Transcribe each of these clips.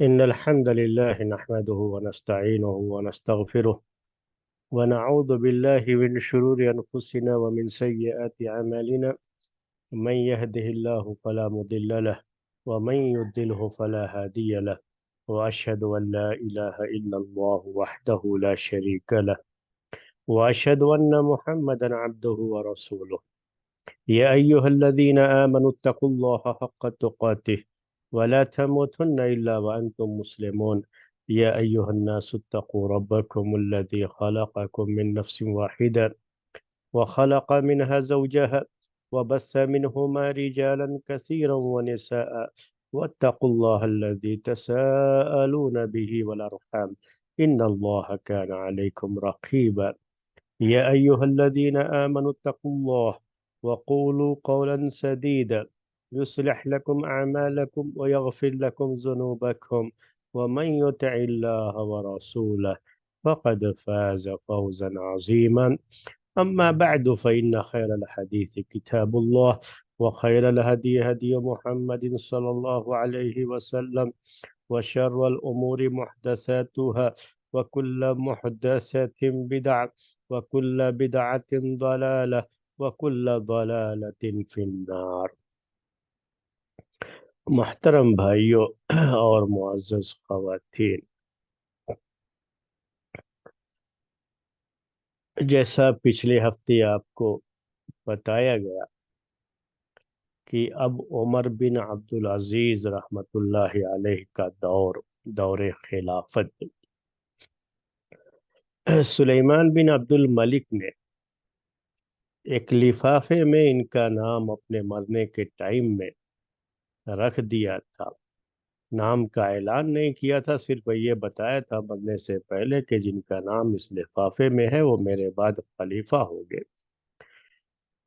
إن الحمد لله نحمده ونستعينه ونستغفره ونعوذ بالله من شرور أنفسنا ومن سيئات أعمالنا. من يهده الله فلا مضل له ومن يضلله فلا هادي له. وأشهد أن لا إله إلا الله وحده لا شريك له، وأشهد أن محمدا عبده ورسوله. يا أيها الذين آمنوا اتقوا الله حق تقاته ولا تموتن إلا وأنتم مسلمون. يا أيها الناس اتقوا ربكم الذي خلقكم من نفس واحدة وخلق منها زوجها وبث منهما رجالا كثيرا ونساء، واتقوا الله الذي تساءلون به والأرحام، إن الله كان عليكم رقيبا. يا أيها الذين آمنوا اتقوا الله وقولوا قولا سديدا يصلح لكم أعمالكم ويغفر لكم ذنوبكم، ومن يطع الله ورسوله فقد فاز فوزا عظيما. أما بعد، فإن خير الحديث كتاب الله، وخير الهدي هدي محمد صلى الله عليه وسلم، وشر الأمور محدثاتها، وكل محدثة بدعة، وكل بدعة ضلالة، وكل ضلالة في النار۔ محترم بھائیوں اور معزز خواتین، جیسا پچھلے ہفتے آپ کو بتایا گیا کہ اب عمر بن عبدالعزیز رحمۃ اللہ علیہ کا دور خلافت سلیمان بن عبد الملک نے ایک لفافے میں ان کا نام اپنے مرنے کے ٹائم میں رکھ دیا تھا۔ نام کا اعلان نہیں کیا تھا، صرف یہ بتایا تھا مرنے سے پہلے کہ جن کا نام اس لفافے میں ہے وہ میرے بعد خلیفہ ہو گئے،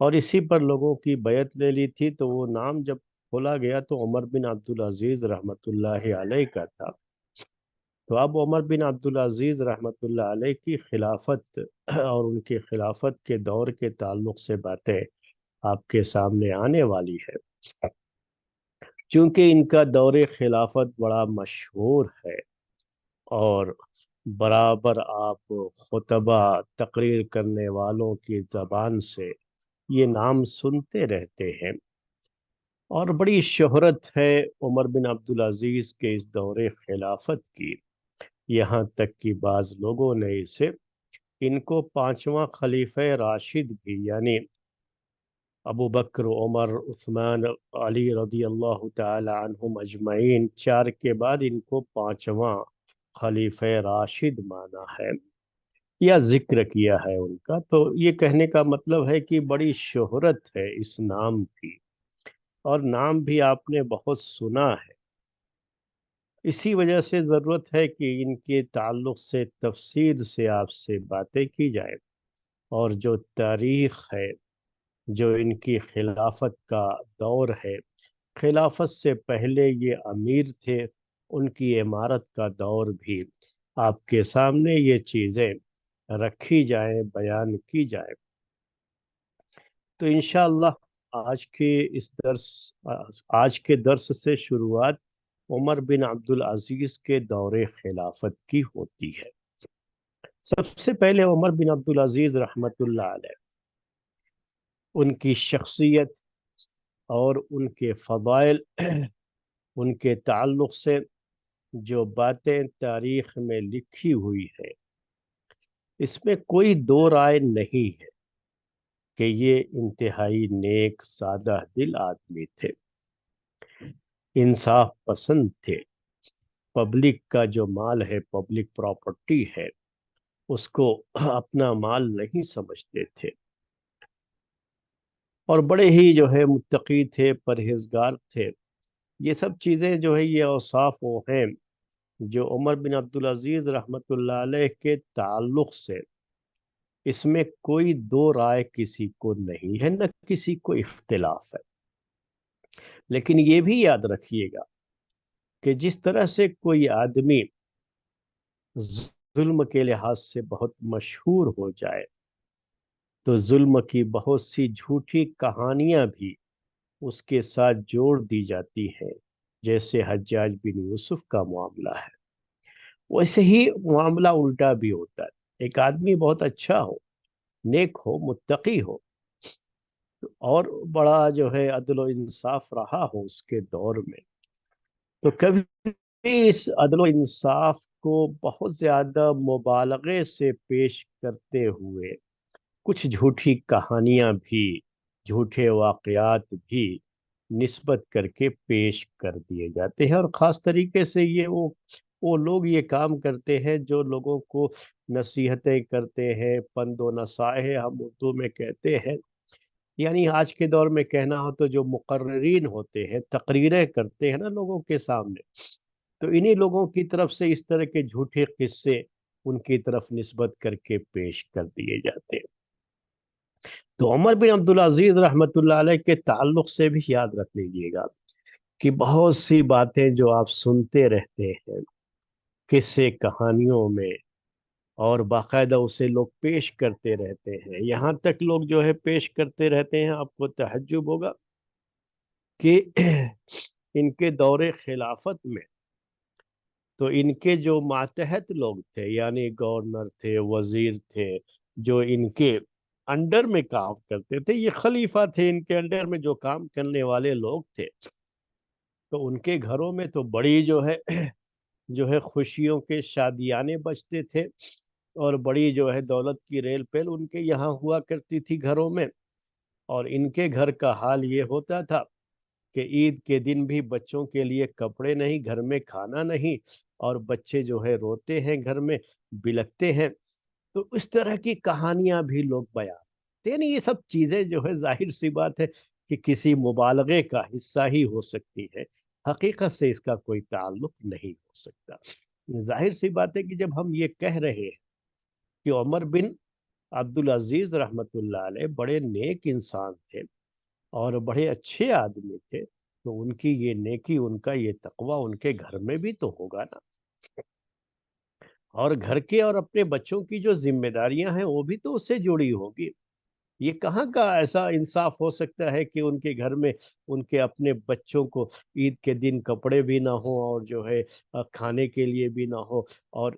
اور اسی پر لوگوں کی بیعت لے لی تھی۔ تو وہ نام جب کھولا گیا تو عمر بن عبدالعزیز رحمۃ اللہ علیہ کا تھا۔ تو اب عمر بن عبدالعزیز رحمۃ اللہ علیہ کی خلافت اور ان کے خلافت کے دور کے تعلق سے باتیں آپ کے سامنے آنے والی ہے، چونکہ ان کا دور خلافت بڑا مشہور ہے اور برابر آپ خطبہ تقریر کرنے والوں کی زبان سے یہ نام سنتے رہتے ہیں، اور بڑی شہرت ہے عمر بن عبدالعزیز کے اس دور خلافت کی، یہاں تک کہ بعض لوگوں نے ان کو پانچواں خلیفہ راشد بھی، یعنی ابو بکر، عمر، عثمان، علی رضی اللہ تعالی عنہم اجمعین، چار کے بعد ان کو پانچواں خلیفہ راشد مانا ہے یا ذکر کیا ہے ان کا۔ تو یہ کہنے کا مطلب ہے کہ بڑی شہرت ہے اس نام کی، اور نام بھی آپ نے بہت سنا ہے۔ اسی وجہ سے ضرورت ہے کہ ان کے تعلق سے تفسیر سے آپ سے باتیں کی جائیں، اور جو تاریخ ہے، جو ان کی خلافت کا دور ہے، خلافت سے پہلے یہ امیر تھے، ان کی عمارت کا دور بھی آپ کے سامنے یہ چیزیں رکھی جائیں، بیان کی جائیں۔ تو انشاءاللہ آج کے درس سے شروعات عمر بن عبدالعزیز کے دور خلافت کی ہوتی ہے۔ سب سے پہلے عمر بن عبدالعزیز رحمۃ اللہ علیہ، ان کی شخصیت اور ان کے فضائل ان کے تعلق سے جو باتیں تاریخ میں لکھی ہوئی ہے، اس میں کوئی دو رائے نہیں ہے کہ یہ انتہائی نیک سادہ دل آدمی تھے، انصاف پسند تھے، پبلک کا جو مال ہے، پبلک پراپرٹی ہے، اس کو اپنا مال نہیں سمجھتے تھے، اور بڑے ہی جو ہے متقی تھے، پرہیزگار تھے۔ یہ سب چیزیں جو ہے یہ اوصاف وہ ہیں جو عمر بن عبدالعزیز رحمۃ اللہ علیہ کے تعلق سے اس میں کوئی دو رائے کسی کو نہیں ہے، نہ کسی کو اختلاف ہے۔ لیکن یہ بھی یاد رکھیے گا کہ جس طرح سے کوئی آدمی ظلم کے لحاظ سے بہت مشہور ہو جائے تو ظلم کی بہت سی جھوٹی کہانیاں بھی اس کے ساتھ جوڑ دی جاتی ہیں، جیسے حجاج بن یوسف کا معاملہ ہے۔ ویسے ہی معاملہ الٹا بھی ہوتا ہے، ایک آدمی بہت اچھا ہو، نیک ہو، متقی ہو، اور بڑا جو ہے عدل و انصاف رہا ہو اس کے دور میں، تو کبھی اس عدل و انصاف کو بہت زیادہ مبالغے سے پیش کرتے ہوئے کچھ جھوٹی کہانیاں بھی، جھوٹے واقعات بھی نسبت کر کے پیش کر دیے جاتے ہیں، اور خاص طریقے سے یہ وہ لوگ یہ کام کرتے ہیں جو لوگوں کو نصیحتیں کرتے ہیں، پند و نصائح ہم اردو میں کہتے ہیں، یعنی آج کے دور میں کہنا ہو تو جو مقررین ہوتے ہیں، تقریریں کرتے ہیں نا لوگوں کے سامنے، تو انہی لوگوں کی طرف سے اس طرح کے جھوٹے قصے ان کی طرف نسبت کر کے پیش کر دیے جاتے ہیں۔ تو عمر بن عبدالعزیز رحمۃ اللہ علیہ کے تعلق سے بھی یاد رکھ لیجیے گا کہ بہت سی باتیں جو آپ سنتے رہتے ہیں قصے کہانیوں میں، اور باقاعدہ اسے لوگ پیش کرتے رہتے ہیں، یہاں تک لوگ جو ہے پیش کرتے رہتے ہیں، آپ کو تعجب ہوگا کہ ان کے دور خلافت میں تو ان کے جو ماتحت لوگ تھے، یعنی گورنر تھے، وزیر تھے، جو ان کے انڈر میں کام کرتے تھے، یہ خلیفہ تھے، ان کے انڈر میں جو کام کرنے والے لوگ تھے، تو ان کے گھروں میں تو بڑی جو ہے خوشیوں کے شادیانے بجتے تھے، اور بڑی جو ہے دولت کی ریل پیل ان کے یہاں ہوا کرتی تھی گھروں میں، اور ان کے گھر کا حال یہ ہوتا تھا کہ عید کے دن بھی بچوں کے لیے کپڑے نہیں، گھر میں کھانا نہیں، اور بچے جو ہے روتے ہیں گھر میں، بلکتے ہیں، تو اس طرح کی کہانیاں بھی لوگ بیان یعنی یہ سب چیزیں جو ہے ظاہر سی بات ہے کہ کسی مبالغے کا حصہ ہی ہو سکتی ہے، حقیقت سے اس کا کوئی تعلق نہیں ہو سکتا۔ ظاہر سی بات ہے کہ جب ہم یہ کہہ رہے ہیں کہ عمر بن عبدالعزیز رحمۃ اللہ علیہ بڑے نیک انسان تھے اور بڑے اچھے آدمی تھے، تو ان کی یہ نیکی، ان کا یہ تقوی ان کے گھر میں بھی تو ہوگا نا، اور گھر کے اور اپنے بچوں کی جو ذمہ داریاں ہیں وہ بھی تو اس سے جڑی ہوگی۔ یہ کہاں کا ایسا انصاف ہو سکتا ہے کہ ان کے گھر میں ان کے اپنے بچوں کو عید کے دن کپڑے بھی نہ ہوں، اور جو ہے کھانے کے لیے بھی نہ ہو، اور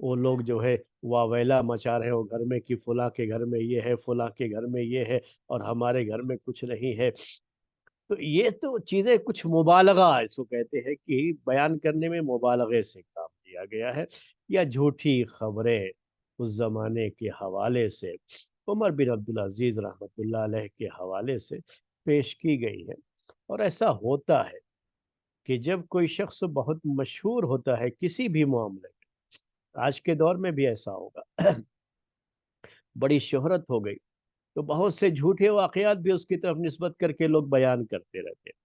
وہ لوگ جو ہے واویلا مچا رہے ہو گھر میں کہ فلاں کے گھر میں یہ ہے، فلاں کے گھر میں یہ ہے، اور ہمارے گھر میں کچھ نہیں ہے۔ تو یہ تو چیزیں کچھ مبالغہ اس کو کہتے ہیں کہ بیان کرنے میں مبالغے سے کام لیا گیا ہے، یا جھوٹی خبریں اس زمانے کے حوالے سے، عمر بن عبدالعزیز رحمۃ اللہ علیہ کے حوالے سے پیش کی گئی ہے۔ اور ایسا ہوتا ہے کہ جب کوئی شخص بہت مشہور ہوتا ہے کسی بھی معاملے میں، آج کے دور میں بھی ایسا ہوگا، بڑی شہرت ہو گئی، تو بہت سے جھوٹے واقعات بھی اس کی طرف نسبت کر کے لوگ بیان کرتے رہتے ہیں۔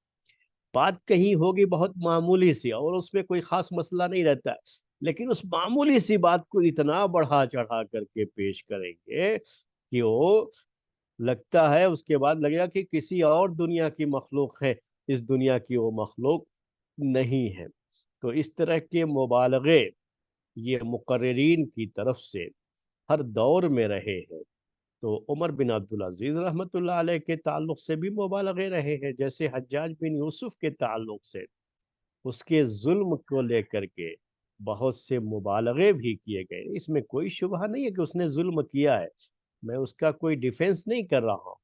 بات کہیں ہوگی بہت معمولی سی، اور اس میں کوئی خاص مسئلہ نہیں رہتا ہے، لیکن اس معمولی سی بات کو اتنا بڑھا چڑھا کر کے پیش کریں گے کہ وہ لگتا ہے اس کے بعد لگے گا کہ کسی اور دنیا کی مخلوق ہے، اس دنیا کی وہ مخلوق نہیں ہے۔ تو اس طرح کے مبالغے یہ مقررین کی طرف سے ہر دور میں رہے ہیں، تو عمر بن عبدالعزیز رحمۃ اللہ علیہ کے تعلق سے بھی مبالغے رہے ہیں، جیسے حجاج بن یوسف کے تعلق سے اس کے ظلم کو لے کر کے بہت سے مبالغے بھی کیے گئے۔ اس میں کوئی شبہ نہیں ہے کہ اس نے ظلم کیا ہے، میں اس کا کوئی ڈیفینس نہیں کر رہا ہوں،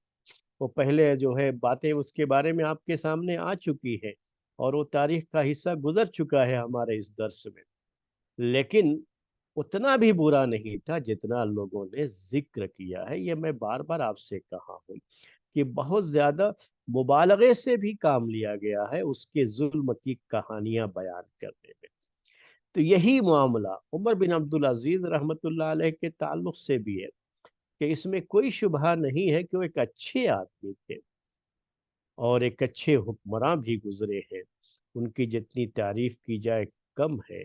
وہ پہلے جو ہے باتیں اس کے بارے میں آپ کے سامنے آ چکی ہے، اور وہ تاریخ کا حصہ گزر چکا ہے ہمارے اس درس میں، لیکن اتنا بھی برا نہیں تھا جتنا لوگوں نے ذکر کیا ہے۔ یہ میں بار بار آپ سے کہا ہوں کہ بہت زیادہ مبالغے سے بھی کام لیا گیا ہے اس کے ظلم کی کہانیاں بیان کرنے میں۔ تو یہی معاملہ عمر بن عبدالعزیز رحمۃ اللہ علیہ کے تعلق سے بھی ہے، کہ اس میں کوئی شبہ نہیں ہے کہ وہ ایک اچھے آدمی تھے، اور ایک اچھے حکمراں بھی گزرے ہیں، ان کی جتنی تعریف کی جائے کم ہے،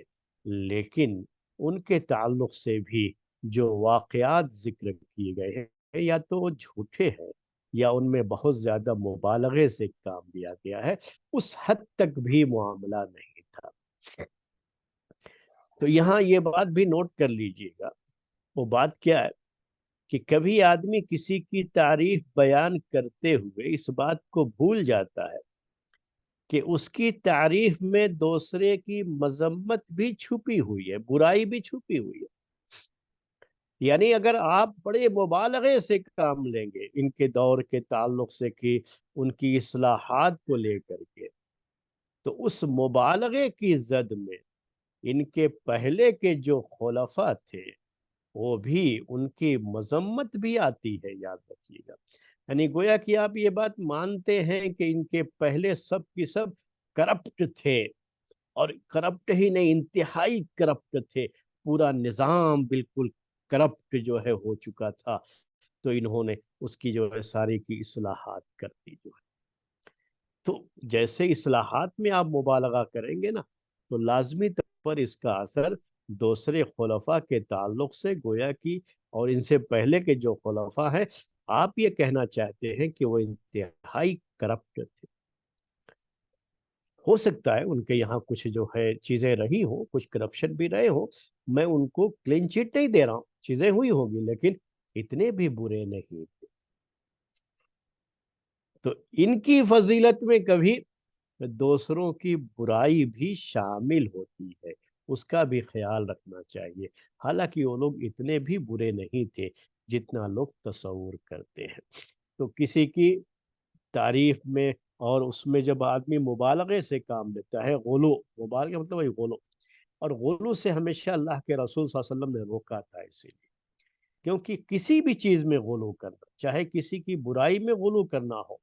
لیکن ان کے تعلق سے بھی جو واقعات ذکر کیے گئے ہیں یا تو وہ جھوٹے ہیں، یا ان میں بہت زیادہ مبالغے سے کام لیا گیا ہے، اس حد تک بھی معاملہ نہیں تھا۔ تو یہاں یہ بات بھی نوٹ کر لیجئے گا، وہ بات کیا ہے کہ کبھی آدمی کسی کی تعریف بیان کرتے ہوئے اس بات کو بھول جاتا ہے کہ اس کی تعریف میں دوسرے کی مذمت بھی چھپی ہوئی ہے، برائی بھی چھپی ہوئی ہے۔ یعنی اگر آپ بڑے مبالغے سے کام لیں گے ان کے دور کے تعلق سے کہ ان کی اصلاحات کو لے کر کے، تو اس مبالغے کی زد میں ان کے پہلے کے جو خلفاء تھے وہ بھی ان کی مذمت بھی آتی ہے، یاد رکھیے گا۔ یعنی گویا کہ آپ یہ بات مانتے ہیں کہ ان کے پہلے سب کی سب کرپٹ تھے، اور کرپٹ ہی نہیں، انتہائی کرپٹ تھے، پورا نظام بالکل کرپٹ جو ہے ہو چکا تھا، تو انہوں نے اس کی جو ہے ساری کی اصلاحات کر دی جو ہے۔ تو جیسے اصلاحات میں آپ مبالغہ کریں گے نا، تو لازمی طور پر اس کا اثر دوسرے خلفاء کے تعلق سے گویا کی، اور ان سے پہلے کے جو خلفاء ہیں، آپ یہ کہنا چاہتے ہیں کہ وہ انتہائی کرپٹ تھے۔ ہو سکتا ہے ان کے یہاں کچھ جو ہے چیزیں رہی ہوں، کچھ کرپشن بھی رہے ہوں، میں ان کو کلین چٹ نہیں دے رہا ہوں، چیزیں ہوئی ہوگی، لیکن اتنے بھی برے نہیں تھے۔ تو ان کی فضیلت میں کبھی دوسروں کی برائی بھی شامل ہوتی ہے، اس کا بھی خیال رکھنا چاہیے۔ حالانکہ وہ لوگ اتنے بھی برے نہیں تھے جتنا لوگ تصور کرتے ہیں۔ تو کسی کی تعریف میں اور اس میں جب آدمی مبالغے سے کام لیتا ہے، غلو، مبالغہ مطلب وہی غلو، اور غلو سے ہمیشہ اللہ کے رسول صلی اللہ علیہ وسلم نے روکا تھا، اسی لیے کیونکہ کسی بھی چیز میں غلو کرنا، چاہے کسی کی برائی میں غلو کرنا ہو،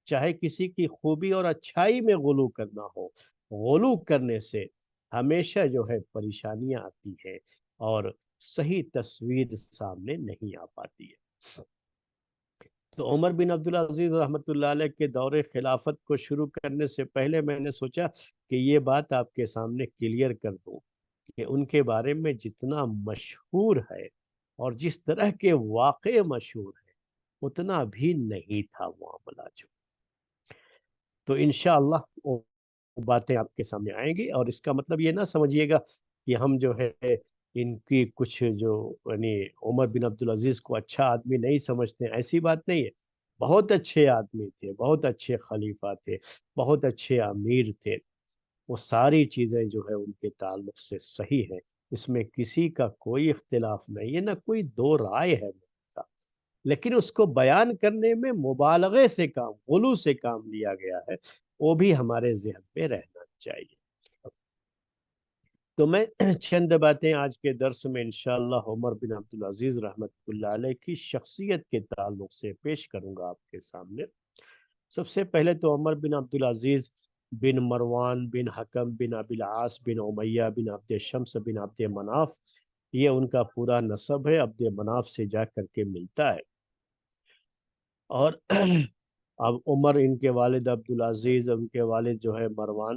چاہے کسی کی خوبی اور اچھائی میں غلو کرنا ہو، غلو کرنے سے ہمیشہ جو ہے پریشانیاں آتی ہے اور صحیح تصویر سامنے نہیں آ پاتی ہے۔ تو عمر بن عبدالعزیز رحمۃ اللہ علیہ کے دور خلافت کو شروع کرنے سے پہلے میں نے سوچا کہ یہ بات آپ کے سامنے کلیئر کر دوں کہ ان کے بارے میں جتنا مشہور ہے اور جس طرح کے واقع مشہور ہے، اتنا بھی نہیں تھا معاملہ جو۔ تو انشاءاللہ وہ باتیں آپ کے سامنے آئیں گی، اور اس کا مطلب یہ نہ سمجھیے گا کہ ہم جو ہے ان کی کچھ جو یعنی عمر بن عبدالعزیز کو اچھا آدمی نہیں سمجھتے ہیں، ایسی بات نہیں ہے۔ بہت اچھے آدمی تھے، بہت اچھے خلیفہ تھے، بہت اچھے امیر تھے، وہ ساری چیزیں جو ہے ان کے تعلق سے صحیح ہیں، اس میں کسی کا کوئی اختلاف نہیں ہے، نہ کوئی دو رائے ہے کا۔ لیکن اس کو بیان کرنے میں مبالغے سے کام، غلو سے کام لیا گیا ہے، وہ بھی ہمارے ذہن پہ رہنا چاہیے۔ تو میں چند باتیں آج کے درس میں انشاءاللہ عمر بن عبدالعزیز رحمۃ اللہ علیہ کی شخصیت کے تعلق سے پیش کروں گا آپ کے سامنے۔ سب سے پہلے تو عمر بن عبدالعزیز بن مروان بن حکم بن ابی العاص بن امیہ بن عبد شمس بن عبد مناف، یہ ان کا پورا نسب ہے، عبد مناف سے جا کر کے ملتا ہے۔ اور اب عمر ان کے والد عبدالعزیز، ان کے والد جو ہے مروان،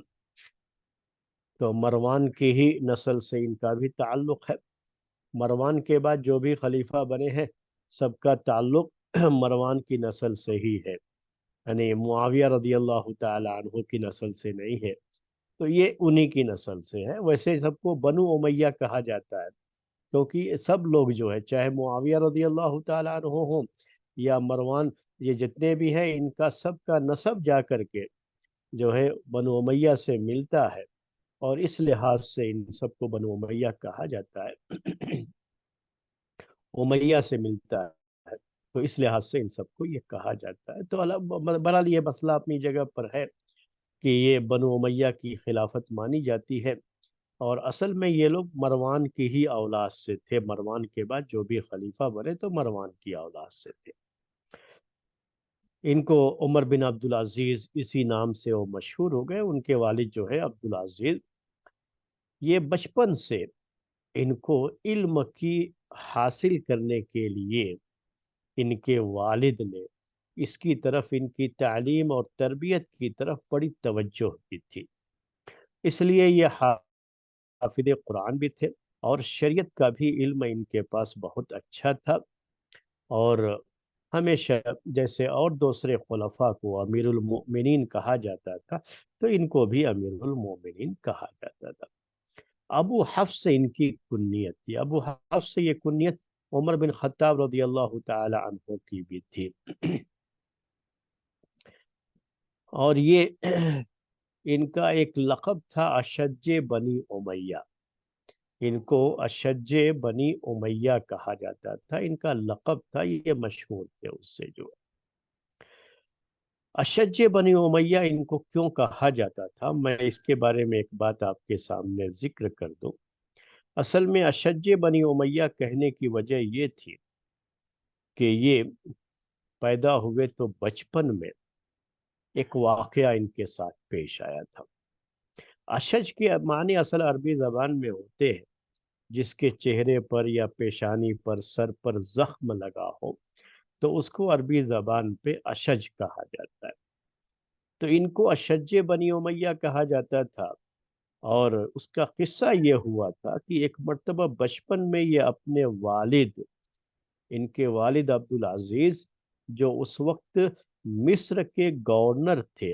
تو مروان کی ہی نسل سے ان کا بھی تعلق ہے۔ مروان کے بعد جو بھی خلیفہ بنے ہیں، سب کا تعلق مروان کی نسل سے ہی ہے، یعنی معاویہ رضی اللہ تعالی عنہ کی نسل سے نہیں ہے، تو یہ انہی کی نسل سے ہے۔ ویسے سب کو بنو امیہ کہا جاتا ہے، کیونکہ سب لوگ جو ہے، چاہے معاویہ رضی اللہ تعالی عنہ ہوں یا مروان، یہ جتنے بھی ہیں، ان کا سب کا نسب جا کر کے جو ہے بنو امیہ سے ملتا ہے، اور اس لحاظ سے ان سب کو بنو امیہ کہا جاتا ہے، امیہ سے ملتا ہے، تو اس لحاظ سے ان سب کو یہ کہا جاتا ہے۔ تو بہرحال یہ مسئلہ اپنی جگہ پر ہے کہ یہ بنو امیہ کی خلافت مانی جاتی ہے، اور اصل میں یہ لوگ مروان کی ہی اولاد سے تھے۔ مروان کے بعد جو بھی خلیفہ بنے تو مروان کی اولاد سے تھے۔ ان کو عمر بن عبدالعزیز اسی نام سے وہ مشہور ہو گئے۔ ان کے والد جو ہے عبدالعزیز، یہ بچپن سے ان کو علم کی حاصل کرنے کے لیے ان کے والد نے اس کی طرف، ان کی تعلیم اور تربیت کی طرف بڑی توجہ دی تھی، اس لیے یہ حافظ قرآن بھی تھے، اور شریعت کا بھی علم ان کے پاس بہت اچھا تھا، اور ہمیشہ جیسے اور دوسرے خلفاء کو امیر المؤمنین کہا جاتا تھا، تو ان کو بھی امیر المؤمنین کہا جاتا تھا۔ ابو حفص ان کی کنیت تھی۔ ابو حفص یہ کنیت عمر بن خطاب رضی اللہ تعالی عنہ کی بھی تھی۔ اور یہ ان کا ایک لقب تھا اشج بنی امیہ، ان کو اشج بنی امیہ کہا جاتا تھا، ان کا لقب تھا، یہ مشہور تھے اس سے جو اشج بنی امیہ ان کو کیوں کہا جاتا تھا، میں اس کے بارے میں ایک بات آپ کے سامنے ذکر کر دوں۔ اصل میں اشج بنی امیہ کہنے کی وجہ یہ تھی کہ یہ پیدا ہوئے تو بچپن میں ایک واقعہ ان کے ساتھ پیش آیا تھا۔ اشج کے معنی اصل عربی زبان میں ہوتے ہیں جس کے چہرے پر یا پیشانی پر، سر پر زخم لگا ہو تو اس کو عربی زبان پہ اشج کہا جاتا ہے۔ تو ان کو اشج بنی امیہ کہا جاتا تھا، اور اس کا قصہ یہ ہوا تھا کہ ایک مرتبہ بچپن میں یہ اپنے والد، ان کے والد عبدالعزیز جو اس وقت مصر کے گورنر تھے،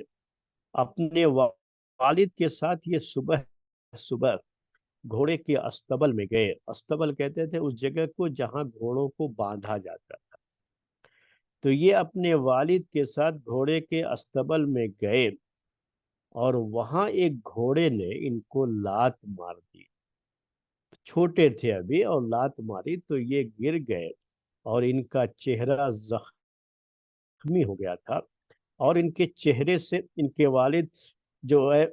اپنے والد کے ساتھ یہ صبح صبح گھوڑے کے استبل میں گئے۔ استبل کہتے تھے اس جگہ کو جہاں گھوڑوں کو باندھا جاتا تھا۔ تو یہ اپنے والد کے ساتھ گھوڑے کے استبل میں گئے، اور وہاں ایک گھوڑے نے ان کو لات مار دی، چھوٹے تھے ابھی، اور لات ماری تو یہ گر گئے، اور ان کا چہرہ زخمی ہو گیا تھا، اور ان کے چہرے سے، ان کے والد جو ہے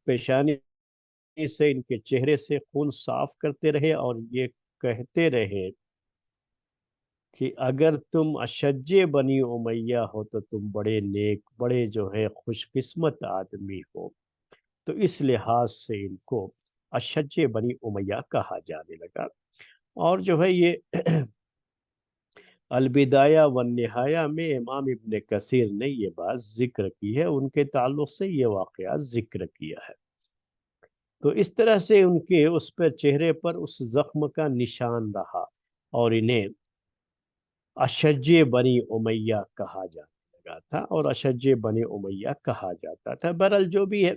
پیشانی سے ان کے چہرے سے خون صاف کرتے رہے، اور یہ کہتے رہے کہ اگر تم اشج بنی امیہ ہو تو تم بڑے نیک، بڑے جو ہے خوش قسمت آدمی ہو۔ تو اس لحاظ سے ان کو اشج بنی امیہ کہا جانے لگا۔ اور جو ہے یہ البدایہ والنہایہ میں امام ابن کثیر نے یہ بات ذکر کی ہے، ان کے تعلق سے یہ واقعہ ذکر کیا ہے۔ تو اس طرح سے ان کے اس پر چہرے پر اس زخم کا نشان رہا، اور انہیں اشج بنی امیہ کہا جانے لگا تھا، اور اشج بنی امیہ کہا جاتا تھا۔ بہرحال جو بھی ہے،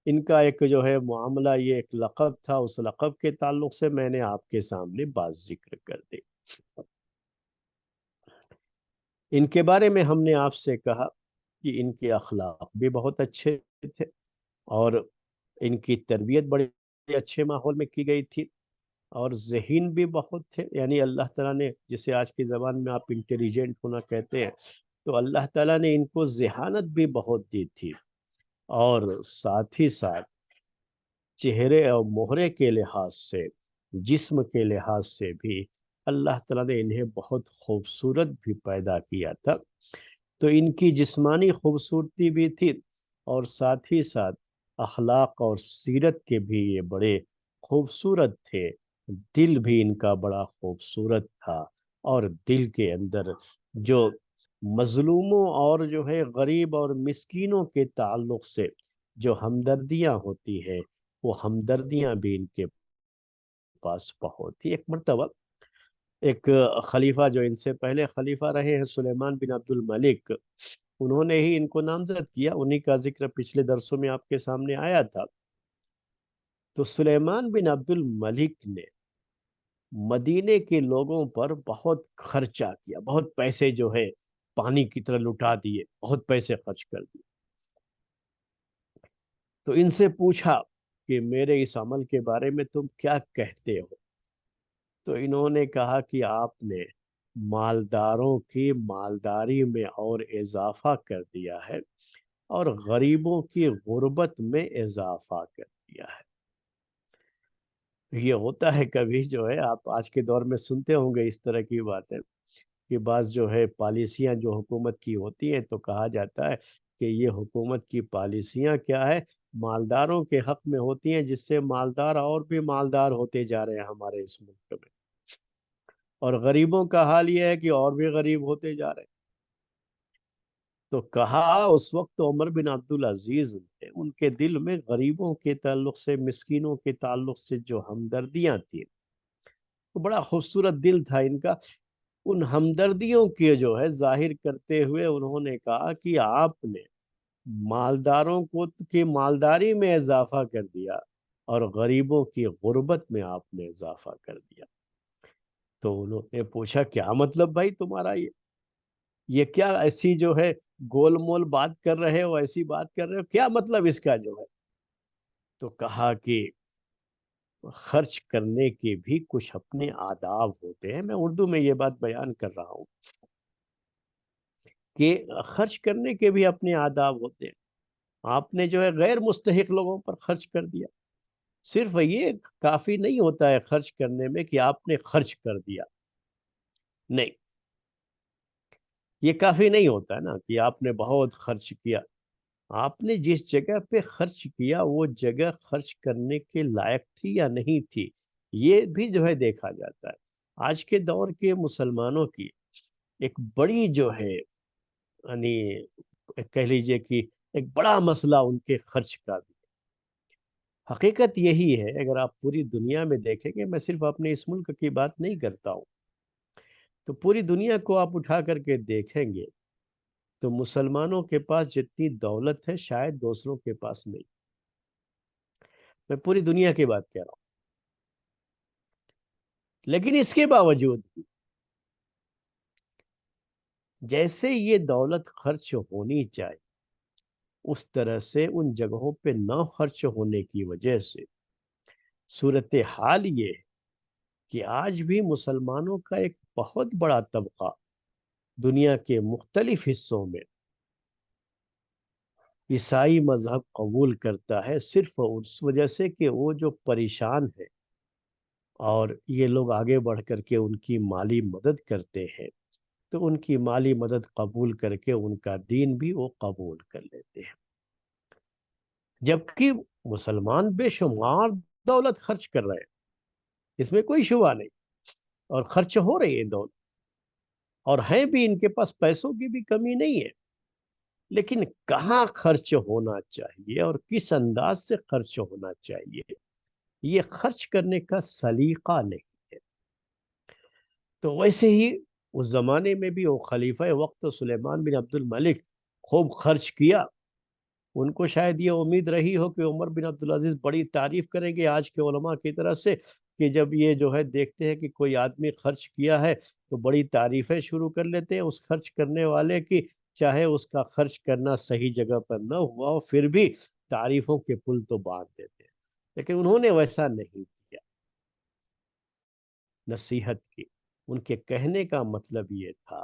ان کا ایک جو ہے معاملہ، یہ ایک لقب تھا، اس لقب کے تعلق سے میں نے آپ کے سامنے بات ذکر کر دی۔ ان کے بارے میں ہم نے آپ سے کہا کہ ان کے اخلاق بھی بہت اچھے تھے، اور ان کی تربیت بڑے اچھے ماحول میں کی گئی تھی، اور ذہین بھی بہت تھے، یعنی اللہ تعالیٰ نے، جسے آج کی زبان میں آپ انٹیلیجنٹ ہونا کہتے ہیں، تو اللہ تعالیٰ نے ان کو ذہانت بھی بہت دی تھی، اور ساتھ ہی ساتھ چہرے اور مہرے کے لحاظ سے، جسم کے لحاظ سے بھی اللہ تعالیٰ نے انہیں بہت خوبصورت بھی پیدا کیا تھا۔ تو ان کی جسمانی خوبصورتی بھی تھی، اور ساتھ ہی ساتھ اخلاق اور سیرت کے بھی یہ بڑے خوبصورت تھے۔ دل بھی ان کا بڑا خوبصورت تھا، اور دل کے اندر جو مظلوموں اور جو ہے غریب اور مسکینوں کے تعلق سے جو ہمدردیاں ہوتی ہے، وہ ہمدردیاں بھی ان کے پاس بہت تھی۔ ایک مرتبہ ایک خلیفہ جو ان سے پہلے خلیفہ رہے ہیں، سلیمان بن عبد الملک، انہوں نے ہی ان کو نامزد کیا، انہی کا ذکر پچھلے درسوں میں آپ کے سامنے آیا تھا۔ تو سلیمان بن عبد الملک نے مدینے کے لوگوں پر بہت خرچہ کیا، بہت پیسے جو ہے پانی کی طرح لٹا دیے، بہت پیسے خرچ کر دیے۔ تو ان سے پوچھا کہ میرے اس عمل کے بارے میں تم کیا کہتے ہو؟ تو انہوں نے کہا کہ آپ نے مالداروں کی مالداری میں اور اضافہ کر دیا ہے، اور غریبوں کی غربت میں اضافہ کر دیا ہے۔ یہ ہوتا ہے کبھی، جو ہے آپ آج کے دور میں سنتے ہوں گے اس طرح کی باتیں، کہ بعض جو ہے پالیسیاں جو حکومت کی ہوتی ہیں تو کہا جاتا ہے کہ یہ حکومت کی پالیسیاں کیا ہے، مالداروں کے حق میں ہوتی ہیں، جس سے مالدار اور بھی مالدار ہوتے جا رہے ہیں ہمارے اس ملک میں، اور غریبوں کا حال یہ ہے کہ اور بھی غریب ہوتے جا رہے ہیں۔ تو کہا اس وقت عمر بن عبدالعزیز نے، ان کے دل میں غریبوں کے تعلق سے، مسکینوں کے تعلق سے جو ہمدردیاں تھیں، تو بڑا خوبصورت دل تھا ان کا، ان ہمدردیوں کے جو ہے ظاہر کرتے ہوئے انہوں نے کہا کہ آپ نے مالداروں کو کی مالداری میں اضافہ کر دیا، اور غریبوں کی غربت میں آپ نے اضافہ کر دیا۔ تو انہوں نے پوچھا کیا مطلب بھائی تمہارا یہ کیا ایسی جو ہے گول مول بات کر رہے ہو، ایسی بات کر رہے ہو، کیا مطلب اس کا جو ہے؟ تو کہا کہ خرچ کرنے کے بھی کچھ اپنے آداب ہوتے ہیں. میں اردو میں یہ بات بیان کر رہا ہوں کہ خرچ کرنے کے بھی اپنے آداب ہوتے ہیں. آپ نے جو ہے غیر مستحق لوگوں پر خرچ کر دیا. صرف یہ کافی نہیں ہوتا ہے خرچ کرنے میں کہ آپ نے خرچ کر دیا، نہیں، یہ کافی نہیں ہوتا ہے نا کہ آپ نے بہت خرچ کیا. آپ نے جس جگہ پہ خرچ کیا وہ جگہ خرچ کرنے کے لائق تھی یا نہیں تھی، یہ بھی جو ہے دیکھا جاتا ہے. آج کے دور کے مسلمانوں کی ایک بڑی جو ہے یعنی کہہ لیجئے کہ ایک بڑا مسئلہ ان کے خرچ کا بھی. حقیقت یہی ہے، اگر آپ پوری دنیا میں دیکھیں گے، میں صرف اپنے اس ملک کی بات نہیں کرتا ہوں، تو پوری دنیا کو آپ اٹھا کر کے دیکھیں گے تو مسلمانوں کے پاس جتنی دولت ہے شاید دوسروں کے پاس نہیں. میں پوری دنیا کی بات کہہ رہا ہوں. لیکن اس کے باوجود جیسے یہ دولت خرچ ہونی چاہیے اس طرح سے ان جگہوں پہ نہ خرچ ہونے کی وجہ سے صورتحال یہ ہے کہ آج بھی مسلمانوں کا ایک بہت بڑا طبقہ دنیا کے مختلف حصوں میں عیسائی مذہب قبول کرتا ہے، صرف اس وجہ سے کہ وہ جو پریشان ہے اور یہ لوگ آگے بڑھ کر کے ان کی مالی مدد کرتے ہیں، تو ان کی مالی مدد قبول کر کے ان کا دین بھی وہ قبول کر لیتے ہیں. جبکہ مسلمان بے شمار دولت خرچ کر رہے ہیں، اس میں کوئی شبہ نہیں، اور خرچ ہو رہی ہے دولت، اور ہیں بھی، ان کے پاس پیسوں کی بھی کمی نہیں ہے. لیکن کہاں خرچ ہونا چاہیے اور کس انداز سے خرچ ہونا چاہیے، یہ خرچ کرنے کا سلیقہ نہیں ہے. تو ویسے ہی اس زمانے میں بھی وہ خلیفہ وقت سلیمان بن عبد الملک خوب خرچ کیا. ان کو شاید یہ امید رہی ہو کہ عمر بن عبدالعزیز بڑی تعریف کریں گے آج کے علماء کی طرح سے، کہ جب یہ جو ہے دیکھتے ہیں کہ کوئی آدمی خرچ کیا ہے تو بڑی تعریفیں شروع کر لیتے ہیں اس خرچ کرنے والے کی، چاہے اس کا خرچ کرنا صحیح جگہ پر نہ ہوا ہو پھر بھی تعریفوں کے پل تو باندھ دیتے ہیں. لیکن انہوں نے ویسا نہیں کیا. نصیحت کی، ان کے کہنے کا مطلب یہ تھا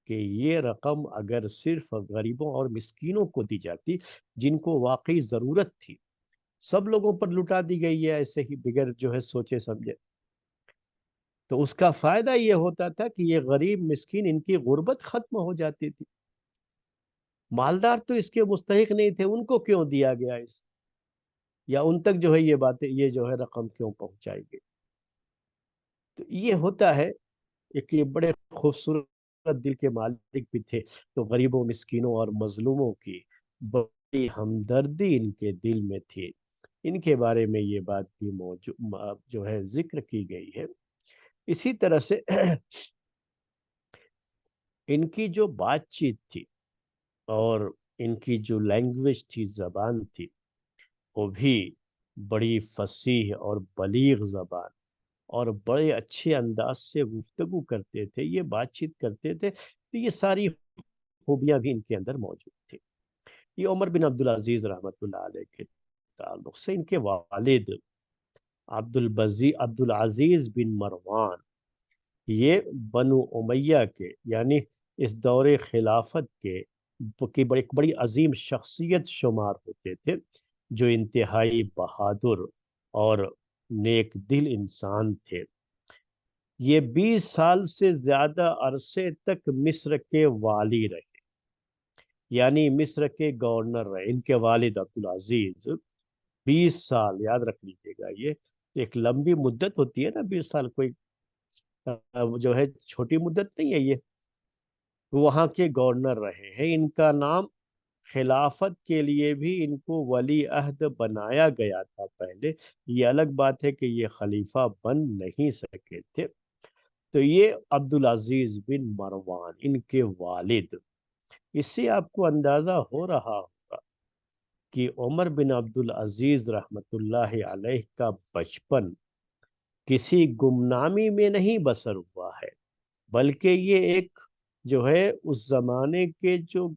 کہ یہ رقم اگر صرف غریبوں اور مسکینوں کو دی جاتی جن کو واقعی ضرورت تھی، سب لوگوں پر لٹا دی گئی ہے ایسے ہی بغیر جو ہے سوچے سمجھے، تو اس کا فائدہ یہ ہوتا تھا کہ یہ غریب مسکین ان کی غربت ختم ہو جاتی تھی. مالدار تو اس کے مستحق نہیں تھے، ان کو کیوں دیا گیا یا ان تک جو ہے یہ باتیں، یہ جو ہے رقم کیوں پہنچائی گئی. تو یہ ہوتا ہے ایک یہ بڑے خوبصورت دل کے مالک بھی تھے، تو غریبوں مسکینوں اور مظلوموں کی بڑی ہمدردی ان کے دل میں تھی. ان کے بارے میں یہ بات بھی موجود جو ہے ذکر کی گئی ہے. اسی طرح سے ان کی جو بات چیت تھی اور ان کی جو لینگویج تھی، زبان تھی، وہ بھی بڑی فصیح اور بلیغ زبان اور بڑے اچھے انداز سے گفتگو کرتے تھے، یہ بات چیت کرتے تھے. تو یہ ساری خوبیاں بھی ان کے اندر موجود تھی. یہ عمر بن عبدالعزیز رحمۃ اللہ علیہ کے تعلق سے ان کے والد عبدالعزیز بن مروان، یہ بنو امیہ کے یعنی اس دور خلافت کے کی بڑی عظیم شخصیت شمار ہوتے تھے، جو انتہائی بہادر اور نیک دل انسان تھے. یہ 20 سال سے زیادہ عرصے تک مصر کے والی رہے، یعنی مصر کے گورنر رہے. ان کے والد عبدالعزیز 20 سال، یاد رکھ لیجیے گا، یہ ایک لمبی مدت ہوتی ہے نا. 20 سال کوئی جو ہے چھوٹی مدت نہیں ہے. یہ وہاں کے گورنر رہے ہیں. ان کا نام خلافت کے لیے بھی ان کو ولی عہد بنایا گیا تھا پہلے. یہ الگ بات ہے کہ یہ خلیفہ بن نہیں سکے تھے. تو یہ عبدالعزیز بن مروان ان کے والد. اس سے آپ کو اندازہ ہو رہا ہوگا کہ عمر بن عبدالعزیز رحمۃ اللہ علیہ کا بچپن کسی گمنامی میں نہیں بسر ہوا بلکہ یہ ایک جو ہے اس زمانے کے جو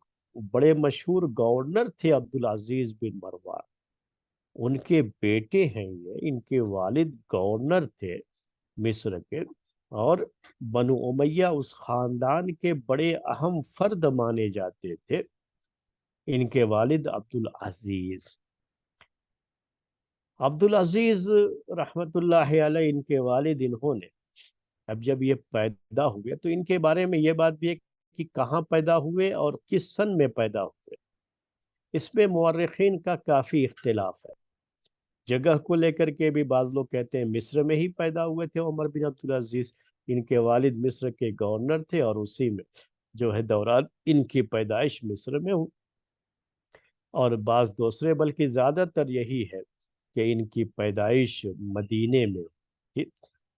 بڑے مشہور گورنر تھے عبدالعزیز بن مروان، ان کے بیٹے ہیں یہ، ان کے والد گورنر تھے مصر کے، اور بنو امیہ اس خاندان کے بڑے اہم فرد مانے جاتے تھے، ان کے والد عبدالعزیز رحمت اللہ علیہ، ان کے والد، انہوں نے اب جب یہ پیدا ہوئے تو ان کے بارے میں یہ بات بھی ہے کہ کہاں پیدا ہوئے اور کس سن میں پیدا ہوئے، اس میں مورخین کا کافی اختلاف ہے۔ جگہ کو لے کر کے بھی بعض لوگ کہتے ہیں مصر میں ہی پیدا ہوئے تھے عمر بن عبدالعزیز، ان کے والد مصر کے گورنر تھے اور اسی میں جو ہے دوران ان کی پیدائش مصر میں ہوئی، اور بعض دوسرے بلکہ زیادہ تر یہی ہے کہ ان کی پیدائش مدینے میں ہوئی،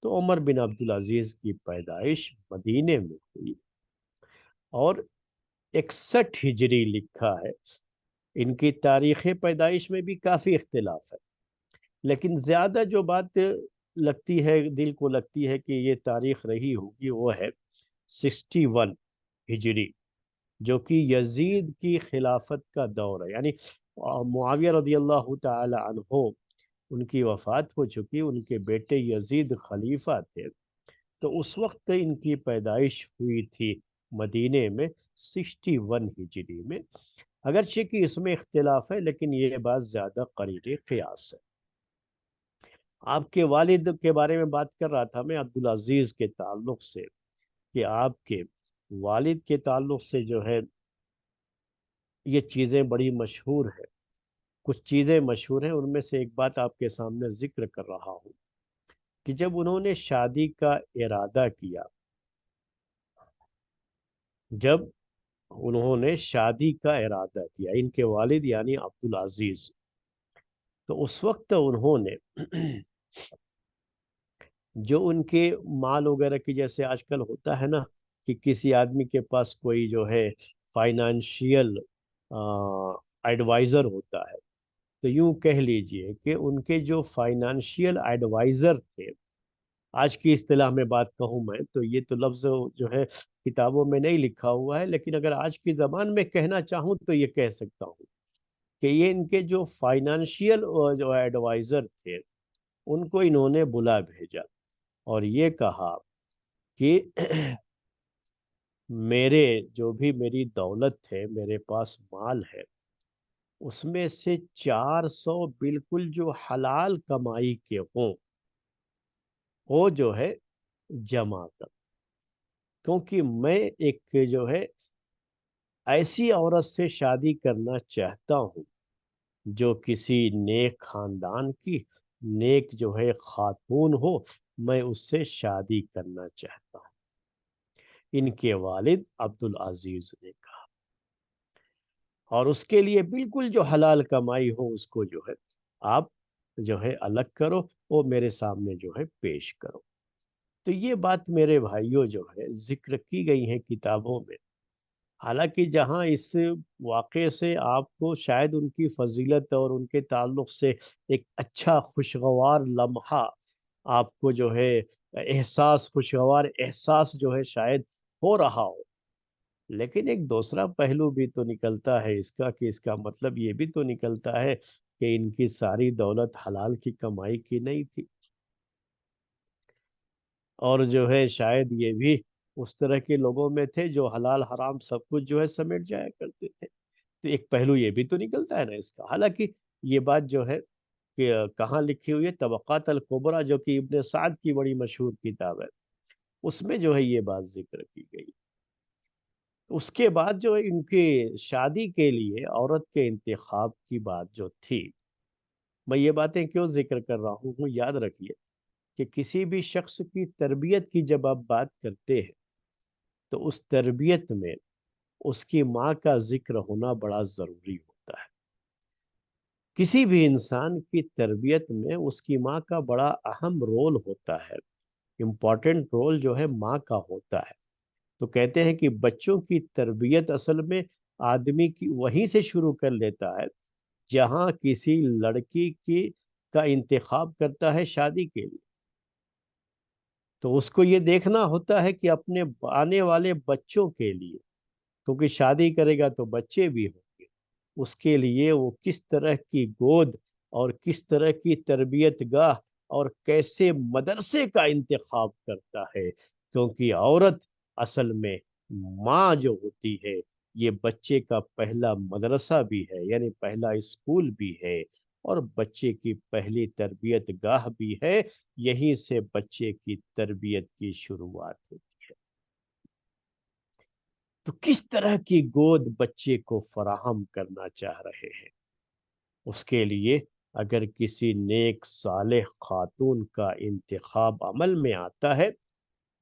تو عمر بن عبدالعزیز کی پیدائش مدینے میں ہوئی، اور 61 ہجری لکھا ہے۔ ان کی تاریخ پیدائش میں بھی کافی اختلاف ہے، لیکن زیادہ جو بات لگتی ہے، دل کو لگتی ہے کہ یہ تاریخ رہی ہوگی، وہ ہے 61 ہجری، جو کہ یزید کی خلافت کا دور ہے، یعنی معاویہ رضی اللہ تعالی عنہ ان کی وفات ہو چکی، ان کے بیٹے یزید خلیفہ تھے، تو اس وقت ان کی پیدائش ہوئی تھی مدینے میں 61 ہجری میں، اگرچہ کہ اس میں اختلاف ہے لیکن یہ بات زیادہ قریب قیاس ہے۔ آپ کے والد کے بارے میں بات کر رہا تھا میں عبدالعزیز کے تعلق سے، کہ آپ کے والد کے تعلق سے جو ہے یہ چیزیں بڑی مشہور ہیں، کچھ چیزیں مشہور ہیں، ان میں سے ایک بات آپ کے سامنے ذکر کر رہا ہوں کہ جب انہوں نے شادی کا ارادہ کیا، جب انہوں نے شادی کا ارادہ کیا ان کے والد یعنی عبدالعزیز، تو اس وقت انہوں نے جو ان کے مال وغیرہ کی، جیسے آج کل ہوتا ہے نا کہ کسی آدمی کے پاس کوئی جو ہے فائنانشیل ایڈوائزر ہوتا ہے، تو یوں کہہ لیجئے کہ ان کے جو فائنانشیل ایڈوائزر تھے، آج کی اصطلاح میں بات کہوں میں تو یہ تو لفظ جو ہے کتابوں میں نہیں لکھا ہوا ہے، لیکن اگر آج کی زبان میں کہنا چاہوں تو یہ کہہ سکتا ہوں کہ یہ ان کے جو فائنانشیل جو ایڈوائزر تھے، ان کو انہوں نے بلا بھیجا اور یہ کہا کہ میرے جو بھی میری دولت ہے، میرے پاس مال ہے، اس میں سے 400 بالکل جو حلال کمائی کے ہوں وہ جو ہے جمع کر، کیونکہ میں ایک جو ہے ایسی عورت سے شادی کرنا چاہتا ہوں جو کسی نیک خاندان کی نیک جو ہے خاتون ہو، میں اس سے شادی کرنا چاہتا ہوں، ان کے والد عبدالعزیز نے کہا، اور اس کے لیے بالکل جو حلال کمائی ہو اس کو جو ہے آپ جو ہے الگ کرو، وہ میرے سامنے جو ہے پیش کرو۔ تو یہ بات میرے بھائیوں جو ہے ذکر کی گئی ہیں کتابوں میں، حالانکہ جہاں اس واقعے سے آپ کو شاید ان کی فضیلت اور ان کے تعلق سے ایک اچھا خوشگوار لمحہ آپ کو جو ہے خوشگوار احساس جو ہے شاید ہو رہا ہو، لیکن ایک دوسرا پہلو بھی تو نکلتا ہے اس کا، کہ اس کا مطلب یہ بھی تو نکلتا ہے کہ ان کی ساری دولت حلال کی کمائی کی نہیں تھی، اور جو ہے شاید یہ بھی اس طرح کے لوگوں میں تھے جو حلال حرام سب کچھ جو ہے سمیٹ جایا کرتے تھے، تو ایک پہلو یہ بھی تو نکلتا ہے نا اس کا۔ حالانکہ یہ بات جو ہے کہ کہاں لکھی ہوئی ہے، طبقات الکبریٰ جو کہ ابن سعد کی بڑی مشہور کتاب ہے، اس میں جو ہے یہ بات ذکر کی گئی۔ اس کے بعد جو ہے ان کے شادی کے لیے عورت کے انتخاب کی بات جو تھی، میں یہ باتیں کیوں ذکر کر رہا ہوں، یاد رکھیے کہ کسی بھی شخص کی تربیت کی جب آپ بات کرتے ہیں تو اس تربیت میں اس کی ماں کا ذکر ہونا بڑا ضروری ہوتا ہے، کسی بھی انسان کی تربیت میں اس کی ماں کا بڑا اہم رول ہوتا ہے، امپورٹنٹ رول جو ہے ماں کا ہوتا ہے۔ تو کہتے ہیں کہ بچوں کی تربیت اصل میں آدمی کی وہیں سے شروع کر لیتا ہے جہاں کسی لڑکی کا انتخاب کرتا ہے شادی کے لیے، تو اس کو یہ دیکھنا ہوتا ہے کہ اپنے آنے والے بچوں کے لیے، کیونکہ شادی کرے گا تو بچے بھی ہوں گے، اس کے لیے وہ کس طرح کی گود اور کس طرح کی تربیت گاہ اور کیسے مدرسے کا انتخاب کرتا ہے، کیونکہ عورت اصل میں ماں جو ہوتی ہے یہ بچے کا پہلا مدرسہ بھی ہے، یعنی پہلا اسکول بھی ہے، اور بچے کی پہلی تربیت گاہ بھی ہے، یہیں سے بچے کی تربیت کی شروعات ہوتی ہے۔ تو کس طرح کی گود بچے کو فراہم کرنا چاہ رہے ہیں؟ اس کے لیے اگر کسی نیک صالح خاتون کا انتخاب عمل میں آتا ہے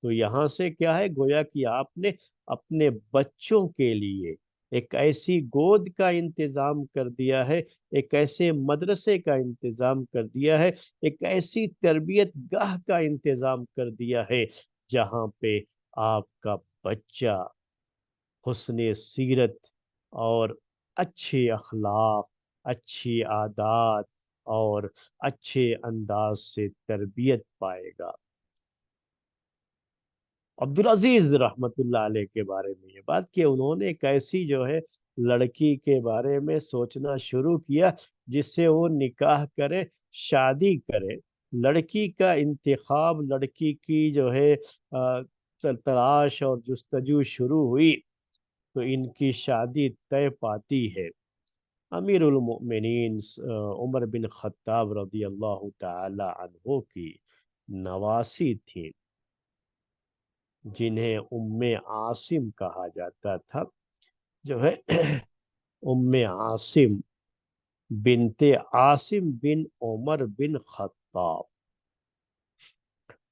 تو یہاں سے کیا ہے، گویا کہ آپ نے اپنے بچوں کے لیے ایک ایسی گود کا انتظام کر دیا ہے، ایک ایسے مدرسے کا انتظام کر دیا ہے، ایک ایسی تربیت گاہ کا انتظام کر دیا ہے جہاں پہ آپ کا بچہ حسن سیرت اور اچھے اخلاق، اچھی عادات اور اچھے انداز سے تربیت پائے گا۔ عبدالعزیز رحمت اللہ علیہ کے بارے میں یہ بات کہ انہوں نے ایک ایسی جو ہے لڑکی کے بارے میں سوچنا شروع کیا جس سے وہ نکاح کرے، شادی کرے۔ لڑکی کا انتخاب، لڑکی کی جو ہے تلاش اور جستجو شروع ہوئی تو ان کی شادی طے پاتی ہے۔ امیر المؤمنین عمر بن خطاب رضی اللہ تعالی عنہ کی نواسی تھی، جنہیں ام عاصم کہا جاتا تھا، جو ہے ام عاصم بنت عاصم بن عمر بن خطاب،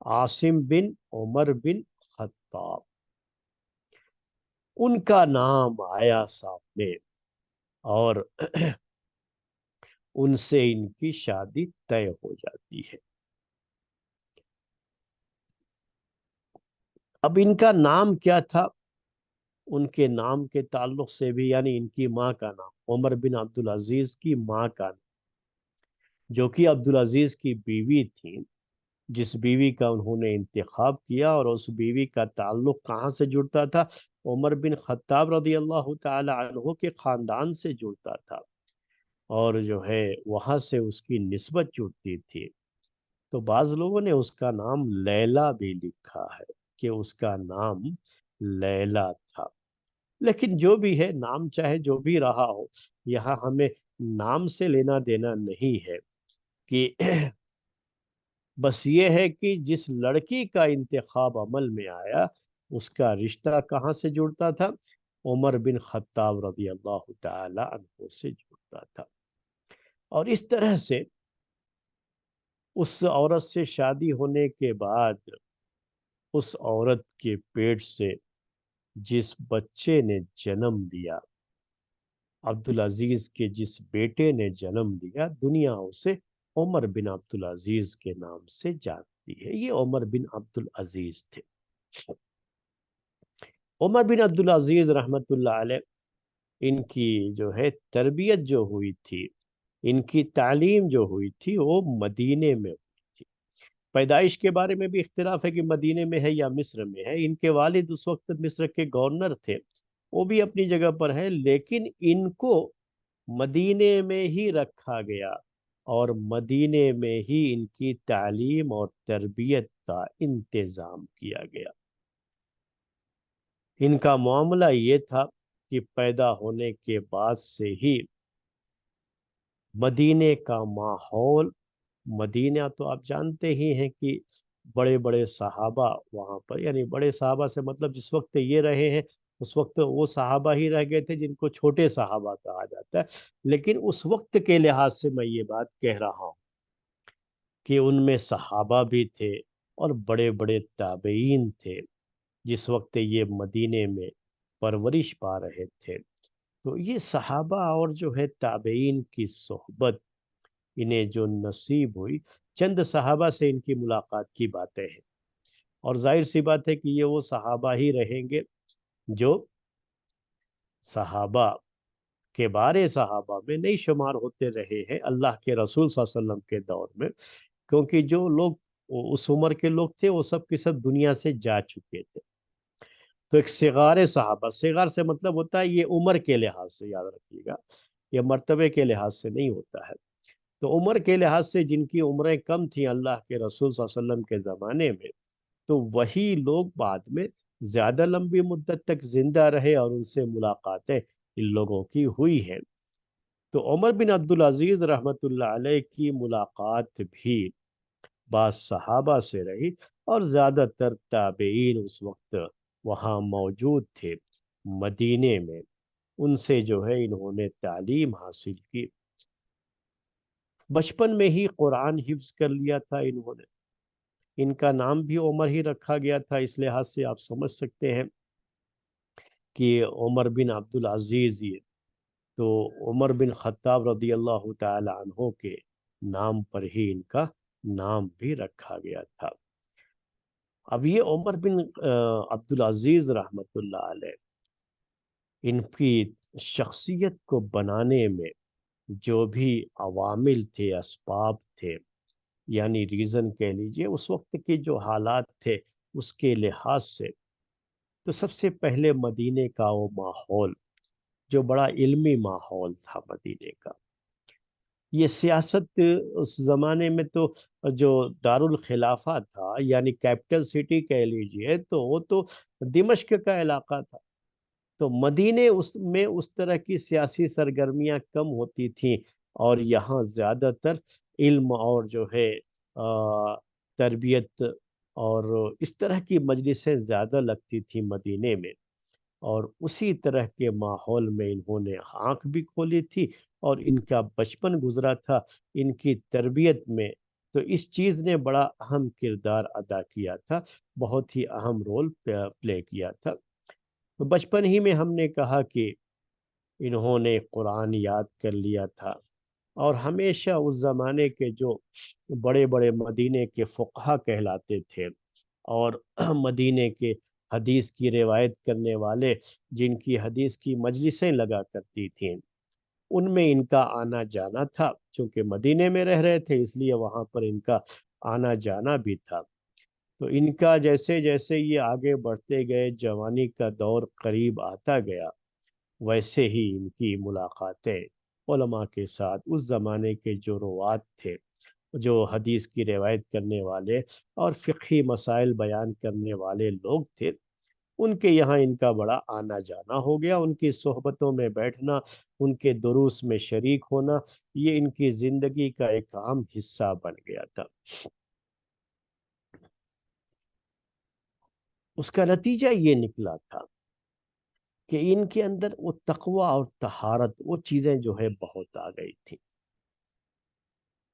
عاصم بن عمر بن خطاب، ان کا نام آیا سامنے اور ان سے ان کی شادی طے ہو جاتی ہے۔ اب ان کا نام کیا تھا؟ ان کے نام کے تعلق سے بھی، یعنی ان کی ماں کا نام، عمر بن عبدالعزیز کی ماں کا نام، جو کہ عبدالعزیز کی بیوی تھی، جس بیوی کا انہوں نے انتخاب کیا، اور اس بیوی کا تعلق کہاں سے جڑتا تھا؟ عمر بن خطاب رضی اللہ تعالی عنہ کے خاندان سے جڑتا تھا، اور جو ہے وہاں سے اس کی نسبت جڑتی تھی۔ تو بعض لوگوں نے اس کا نام لیلا بھی لکھا ہے کہ اس کا نام لیلا تھا، لیکن جو بھی ہے، نام چاہے جو بھی رہا ہو، یہاں ہمیں نام سے لینا دینا نہیں ہے، کہ بس یہ ہے کہ جس لڑکی کا انتخاب عمل میں آیا اس کا رشتہ کہاں سے جڑتا تھا؟ عمر بن خطاب رضی اللہ تعالی عنہ سے جڑتا تھا۔ اور اس طرح سے اس عورت سے شادی ہونے کے بعد اس عورت کے پیٹ سے جس بچے نے جنم دیا، عبدالعزیز کے جس بیٹے نے جنم دیا، دنیا اسے عمر بن عبدالعزیز کے نام سے جانتی ہے۔ یہ عمر بن عبدالعزیز تھے۔ عمر بن عبدالعزیز رحمت اللہ علیہ، ان کی جو ہے تربیت جو ہوئی تھی، ان کی تعلیم جو ہوئی تھی، وہ مدینے میں ہوئی تھی۔ پیدائش کے بارے میں بھی اختلاف ہے کہ مدینے میں ہے یا مصر میں ہے۔ ان کے والد اس وقت مصر کے گورنر تھے، وہ بھی اپنی جگہ پر ہے، لیکن ان کو مدینے میں ہی رکھا گیا، اور مدینے میں ہی ان کی تعلیم اور تربیت کا انتظام کیا گیا۔ ان کا معاملہ یہ تھا کہ پیدا ہونے کے بعد سے ہی مدینے کا ماحول، مدینہ تو آپ جانتے ہی ہیں کہ بڑے بڑے صحابہ وہاں پر، یعنی بڑے صحابہ سے مطلب جس وقت یہ رہے ہیں اس وقت وہ صحابہ ہی رہ گئے تھے جن کو چھوٹے صحابہ کہا جاتا ہے، لیکن اس وقت کے لحاظ سے میں یہ بات کہہ رہا ہوں کہ ان میں صحابہ بھی تھے اور بڑے بڑے تابعین تھے جس وقت یہ مدینے میں پرورش پا رہے تھے۔ تو یہ صحابہ اور جو ہے تابعین کی صحبت انہیں جو نصیب ہوئی، چند صحابہ سے ان کی ملاقات کی باتیں ہیں، اور ظاہر سی بات ہے کہ یہ وہ صحابہ ہی رہیں گے جو صحابہ کے بارے صحابہ میں نہیں شمار ہوتے رہے ہیں اللہ کے رسول صلی اللہ علیہ وسلم کے دور میں، کیونکہ جو لوگ اس عمر کے لوگ تھے وہ سب کے سب دنیا سے جا چکے تھے۔ تو ایک صغار صحابہ، صغار سے مطلب ہوتا ہے یہ عمر کے لحاظ سے، یاد رکھیے گا، یہ مرتبے کے لحاظ سے نہیں ہوتا ہے۔ تو عمر کے لحاظ سے جن کی عمریں کم تھیں اللہ کے رسول صلی اللہ علیہ وسلم کے زمانے میں، تو وہی لوگ بعد میں زیادہ لمبی مدت تک زندہ رہے اور ان سے ملاقاتیں ان لوگوں کی ہوئی ہیں۔ تو عمر بن عبدالعزیز رحمۃ اللہ علیہ کی ملاقات بھی بعض صحابہ سے رہی، اور زیادہ تر تابعین اس وقت وہاں موجود تھے مدینے میں، ان سے جو ہے انہوں نے تعلیم حاصل کی۔ بچپن میں ہی قرآن حفظ کر لیا تھا انہوں نے، ان کا نام بھی عمر ہی رکھا گیا تھا، اس لحاظ سے آپ سمجھ سکتے ہیں کہ عمر بن عبدالعزیز یہ تو عمر بن خطاب رضی اللہ تعالی عنہ کے نام پر ہی ان کا نام بھی رکھا گیا تھا۔ اب یہ عمر بن عبدالعزیز رحمۃ اللہ علیہ، ان کی شخصیت کو بنانے میں جو بھی عوامل تھے، اسباب تھے، یعنی ریزن کہہ لیجئے، اس وقت کے جو حالات تھے اس کے لحاظ سے، تو سب سے پہلے مدینے کا وہ ماحول جو بڑا علمی ماحول تھا مدینے کا، یہ سیاست اس زمانے میں تو جو دارالخلافہ تھا یعنی کیپٹل سٹی کہہ لیجئے، تو وہ تو دمشق کا علاقہ تھا۔ تو مدینے اس میں اس طرح کی سیاسی سرگرمیاں کم ہوتی تھیں، اور یہاں زیادہ تر علم اور جو ہے تربیت اور اس طرح کی مجلسیں زیادہ لگتی تھیں مدینے میں، اور اسی طرح کے ماحول میں انہوں نے آنکھ بھی کھولی تھی، اور ان کا بچپن گزرا تھا ان کی تربیت میں، تو اس چیز نے بڑا اہم کردار ادا کیا تھا، بہت ہی اہم رول پلے کیا تھا۔ تو بچپن ہی میں ہم نے کہا کہ انہوں نے قرآن یاد کر لیا تھا، اور ہمیشہ اس زمانے کے جو بڑے بڑے مدینے کے فقہا کہلاتے تھے، اور مدینے کے حدیث کی روایت کرنے والے جن کی حدیث کی مجلسیں لگا کرتی تھیں، ان میں ان کا آنا جانا تھا، چونکہ مدینے میں رہ رہے تھے اس لیے وہاں پر ان کا آنا جانا بھی تھا۔ تو ان کا جیسے جیسے یہ آگے بڑھتے گئے، جوانی کا دور قریب آتا گیا، ویسے ہی ان کی ملاقاتیں علماء کے ساتھ، اس زمانے کے جو روات تھے، جو حدیث کی روایت کرنے والے اور فقہی مسائل بیان کرنے والے لوگ تھے، ان کے یہاں ان کا بڑا آنا جانا ہو گیا، ان کی صحبتوں میں بیٹھنا، ان کے دروس میں شریک ہونا، یہ ان کی زندگی کا ایک عام حصہ بن گیا تھا۔ اس کا نتیجہ یہ نکلا تھا کہ ان کے اندر وہ تقوی اور طہارت، وہ چیزیں جو ہے بہت آ گئی تھی۔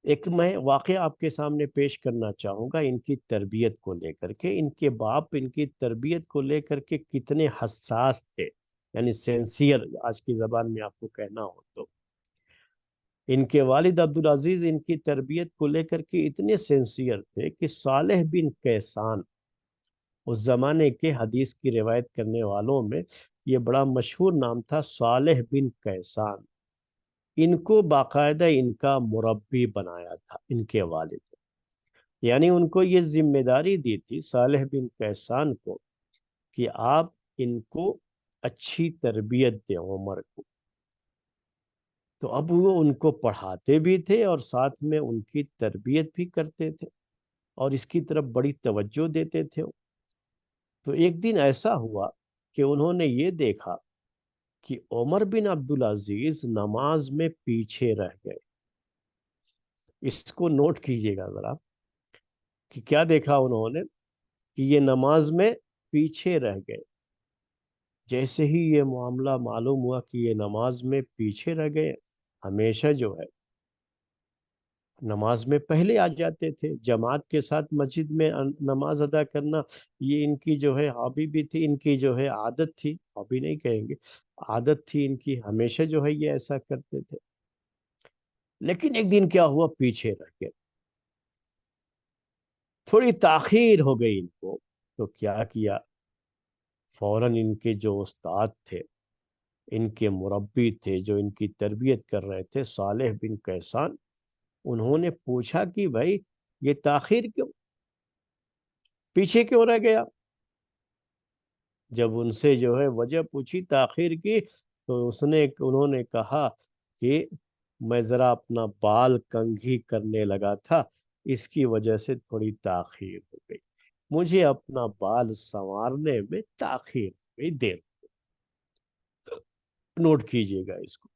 ایک میں واقعہ آپ کے سامنے پیش کرنا چاہوں گا ان کی تربیت کو لے کر کے، ان کے باپ ان کی تربیت کو لے کر کے کتنے حساس تھے، یعنی سینسیئر آج کی زبان میں آپ کو کہنا ہو تو۔ ان کے والد عبدالعزیز ان کی تربیت کو لے کر کے اتنے سینسیئر تھے کہ صالح بن کیسان، اس زمانے کے حدیث کی روایت کرنے والوں میں یہ بڑا مشہور نام تھا، صالح بن کیسان، ان کو باقاعدہ ان کا مربی بنایا تھا ان کے والد، یعنی ان کو یہ ذمہ داری دی تھی صالح بن کیسان کو کہ آپ ان کو اچھی تربیت دیں عمر کو۔ تو اب وہ ان کو پڑھاتے بھی تھے اور ساتھ میں ان کی تربیت بھی کرتے تھے، اور اس کی طرف بڑی توجہ دیتے تھے۔ تو ایک دن ایسا ہوا کہ انہوں نے یہ دیکھا کہ عمر بن عبدالعزیز نماز میں پیچھے رہ گئے۔ اس کو نوٹ کیجئے گا ذرا کہ کیا دیکھا انہوں نے، کہ یہ نماز میں پیچھے رہ گئے۔ جیسے ہی یہ معاملہ معلوم ہوا کہ یہ نماز میں پیچھے رہ گئے، ہمیشہ جو ہے نماز میں پہلے آ جاتے تھے، جماعت کے ساتھ مسجد میں نماز ادا کرنا یہ ان کی جو ہے ہابی بھی تھی، ان کی جو ہے عادت تھی، ہابی نہیں کہیں گے، عادت تھی ان کی، ہمیشہ جو ہے یہ ایسا کرتے تھے۔ لیکن ایک دن کیا ہوا، پیچھے رہ گئے، تھوڑی تاخیر ہو گئی ان کو۔ تو کیا کیا، فوراً ان کے جو استاد تھے، ان کے مربی تھے جو ان کی تربیت کر رہے تھے، صالح بن کیسان، انہوں نے پوچھا کہ بھائی یہ تاخیر کیوں؟ پیچھے کیوں رہ گیا؟ جب ان سے جو ہے وجہ پوچھی تاخیر کی، تو انہوں نے کہا کہ میں ذرا اپنا بال کنگھی کرنے لگا تھا، اس کی وجہ سے تھوڑی تاخیر ہو گئی، مجھے اپنا بال سنوارنے میں تاخیر ہو گئی، دیر۔ نوٹ کیجئے گا اس کو۔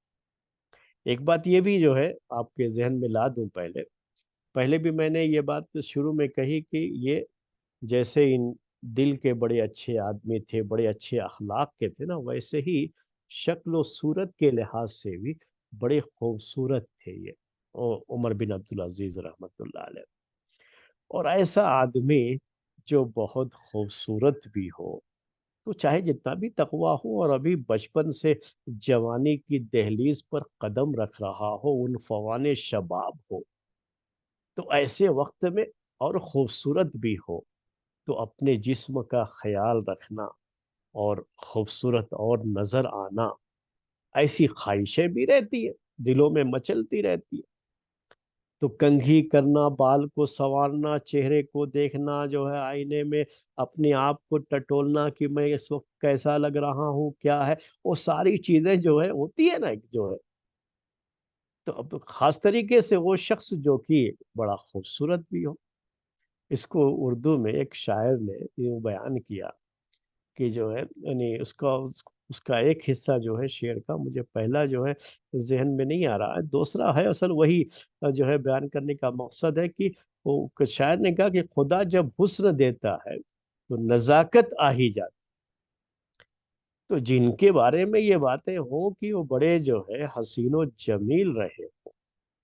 ایک بات یہ بھی جو ہے آپ کے ذہن میں لا دوں، پہلے بھی میں نے یہ بات شروع میں کہی کہ یہ جیسے ان دل کے بڑے اچھے آدمی تھے، بڑے اچھے اخلاق کے تھے نا، ویسے ہی شکل و صورت کے لحاظ سے بھی بڑے خوبصورت تھے یہ عمر بن عبدالعزیز رحمۃ اللہ علیہ۔ اور ایسا آدمی جو بہت خوبصورت بھی ہو، تو چاہے جتنا بھی تقویٰ ہو اور ابھی بچپن سے جوانی کی دہلیز پر قدم رکھ رہا ہو، عنفوان شباب ہو، تو ایسے وقت میں اور خوبصورت بھی ہو، تو اپنے جسم کا خیال رکھنا اور خوبصورت اور نظر آنا، ایسی خواہشیں بھی رہتی ہے، دلوں میں مچلتی رہتی ہے۔ تو کنگھی کرنا، بال کو سنوارنا، چہرے کو دیکھنا، جو ہے آئینے میں اپنے آپ کو ٹٹولنا کہ میں اس وقت کیسا لگ رہا ہوں، کیا ہے، وہ ساری چیزیں جو ہے ہوتی ہے نا جو ہے۔ تو اب خاص طریقے سے وہ شخص جو کہ بڑا خوبصورت بھی ہو، اس کو اردو میں ایک شاعر نے یوں بیان کیا کہ جو ہے یعنی اس کا ایک حصہ جو ہے شعر کا مجھے پہلا جو ہے ذہن میں نہیں آ رہا ہے، دوسرا ہے اصل وہی جو ہے بیان کرنے کا مقصد ہے کہ وہ شاعر نے کہا کہ خدا جب حسن دیتا ہے تو نزاکت آ ہی جاتی۔ تو جن کے بارے میں یہ باتیں ہوں کہ وہ بڑے جو ہے حسین و جمیل رہے،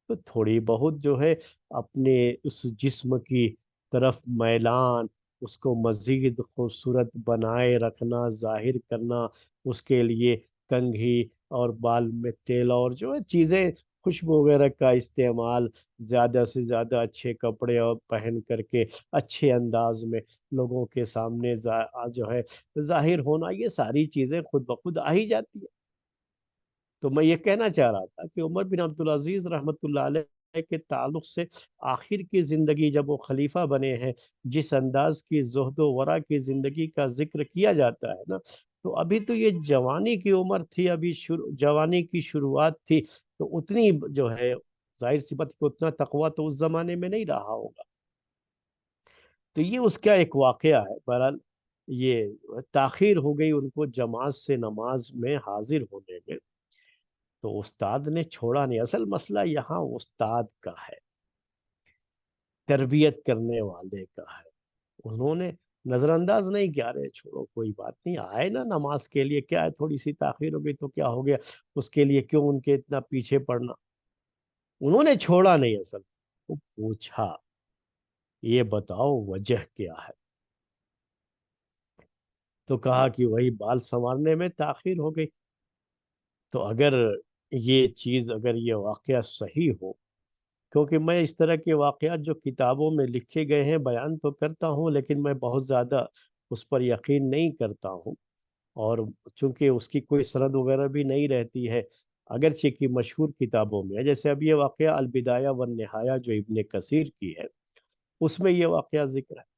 تو تھوڑی بہت جو ہے اپنے اس جسم کی طرف میلان، اس کو مزید خوبصورت بنائے رکھنا، ظاہر کرنا، اس کے لیے کنگھی اور بال میں تیل اور جو ہے چیزیں، خوشبو وغیرہ کا استعمال، زیادہ سے زیادہ اچھے کپڑے اور پہن کر کے اچھے انداز میں لوگوں کے سامنے جو ہے ظاہر ہونا، یہ ساری چیزیں خود بخود آ ہی جاتی ہیں۔ تو میں یہ کہنا چاہ رہا تھا کہ عمر بن عبدالعزیز رحمۃ اللہ علیہ کے تعلق سے آخر کی زندگی جب وہ خلیفہ بنے ہیں، جس انداز کی زہد و ورع کی زندگی کا ذکر کیا جاتا ہے نا، تو ابھی تو یہ جوانی کی عمر تھی، ابھی جوانی کی شروعات تھی، تو اتنی جو ہے ظاہر سی بات کہ اتنا تقویٰ تو اس زمانے میں نہیں رہا ہوگا۔ تو یہ اس کا ایک واقعہ ہے۔ بہرحال یہ تاخیر ہو گئی ان کو جماعت سے نماز میں حاضر ہونے میں، تو استاد نے چھوڑا نہیں، اصل مسئلہ یہاں استاد کا ہے، تربیت کرنے والے کا ہے۔ انہوں نے نظر انداز نہیں کیا، رہے چھوڑو کوئی بات نہیں، آئے نا نماز کے لیے، کیا ہے تھوڑی سی تاخیر ہو گئی تو کیا ہو گیا، اس کے لیے کیوں ان کے اتنا پیچھے پڑنا۔ انہوں نے چھوڑا نہیں، اصل وہ پوچھا یہ بتاؤ وجہ کیا ہے، تو کہا کہ وہی بال سنوارنے میں تاخیر ہو گئی۔ تو اگر یہ واقعہ صحیح ہو، کیونکہ میں اس طرح کے واقعات جو کتابوں میں لکھے گئے ہیں بیان تو کرتا ہوں، لیکن میں بہت زیادہ اس پر یقین نہیں کرتا ہوں، اور چونکہ اس کی کوئی سند وغیرہ بھی نہیں رہتی ہے، اگرچہ کہ مشہور کتابوں میں ہے، جیسے اب یہ واقعہ البدایہ والنہایہ جو ابن کثیر کی ہے، اس میں یہ واقعہ ذکر ہے۔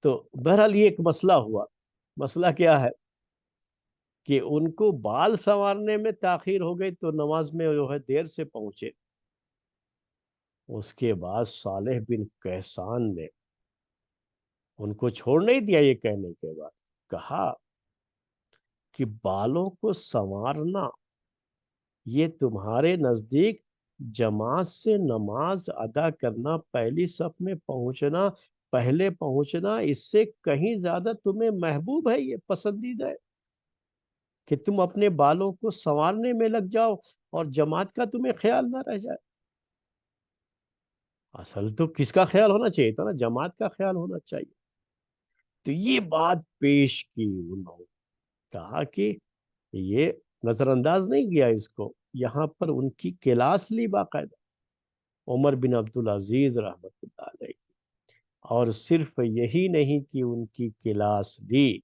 تو بہرحال یہ ایک مسئلہ ہوا۔ مسئلہ کیا ہے کہ ان کو بال سنوارنے میں تاخیر ہو گئی، تو نماز میں جو ہے دیر سے پہنچے۔ اس کے بعد صالح بن کیسان نے ان کو چھوڑ نہیں دیا، یہ کہنے کے بعد کہا کہ بالوں کو سنوارنا یہ تمہارے نزدیک جماعت سے نماز ادا کرنا، پہلی صف میں پہنچنا، پہلے پہنچنا، اس سے کہیں زیادہ تمہیں محبوب ہے، یہ پسندیدہ ہے کہ تم اپنے بالوں کو سنوارنے میں لگ جاؤ اور جماعت کا تمہیں خیال نہ رہ جائے۔ اصل تو کس کا خیال ہونا چاہیے تھا نا، جماعت کا خیال ہونا چاہیے۔ تو یہ بات پیش کی انہوں نے، کہا کہ یہ نظر انداز نہیں کیا اس کو، یہاں پر ان کی کلاس لی باقاعدہ عمر بن عبدالعزیز رحمۃ اللہ علیہ، اور صرف یہی نہیں کہ ان کی کلاس لی،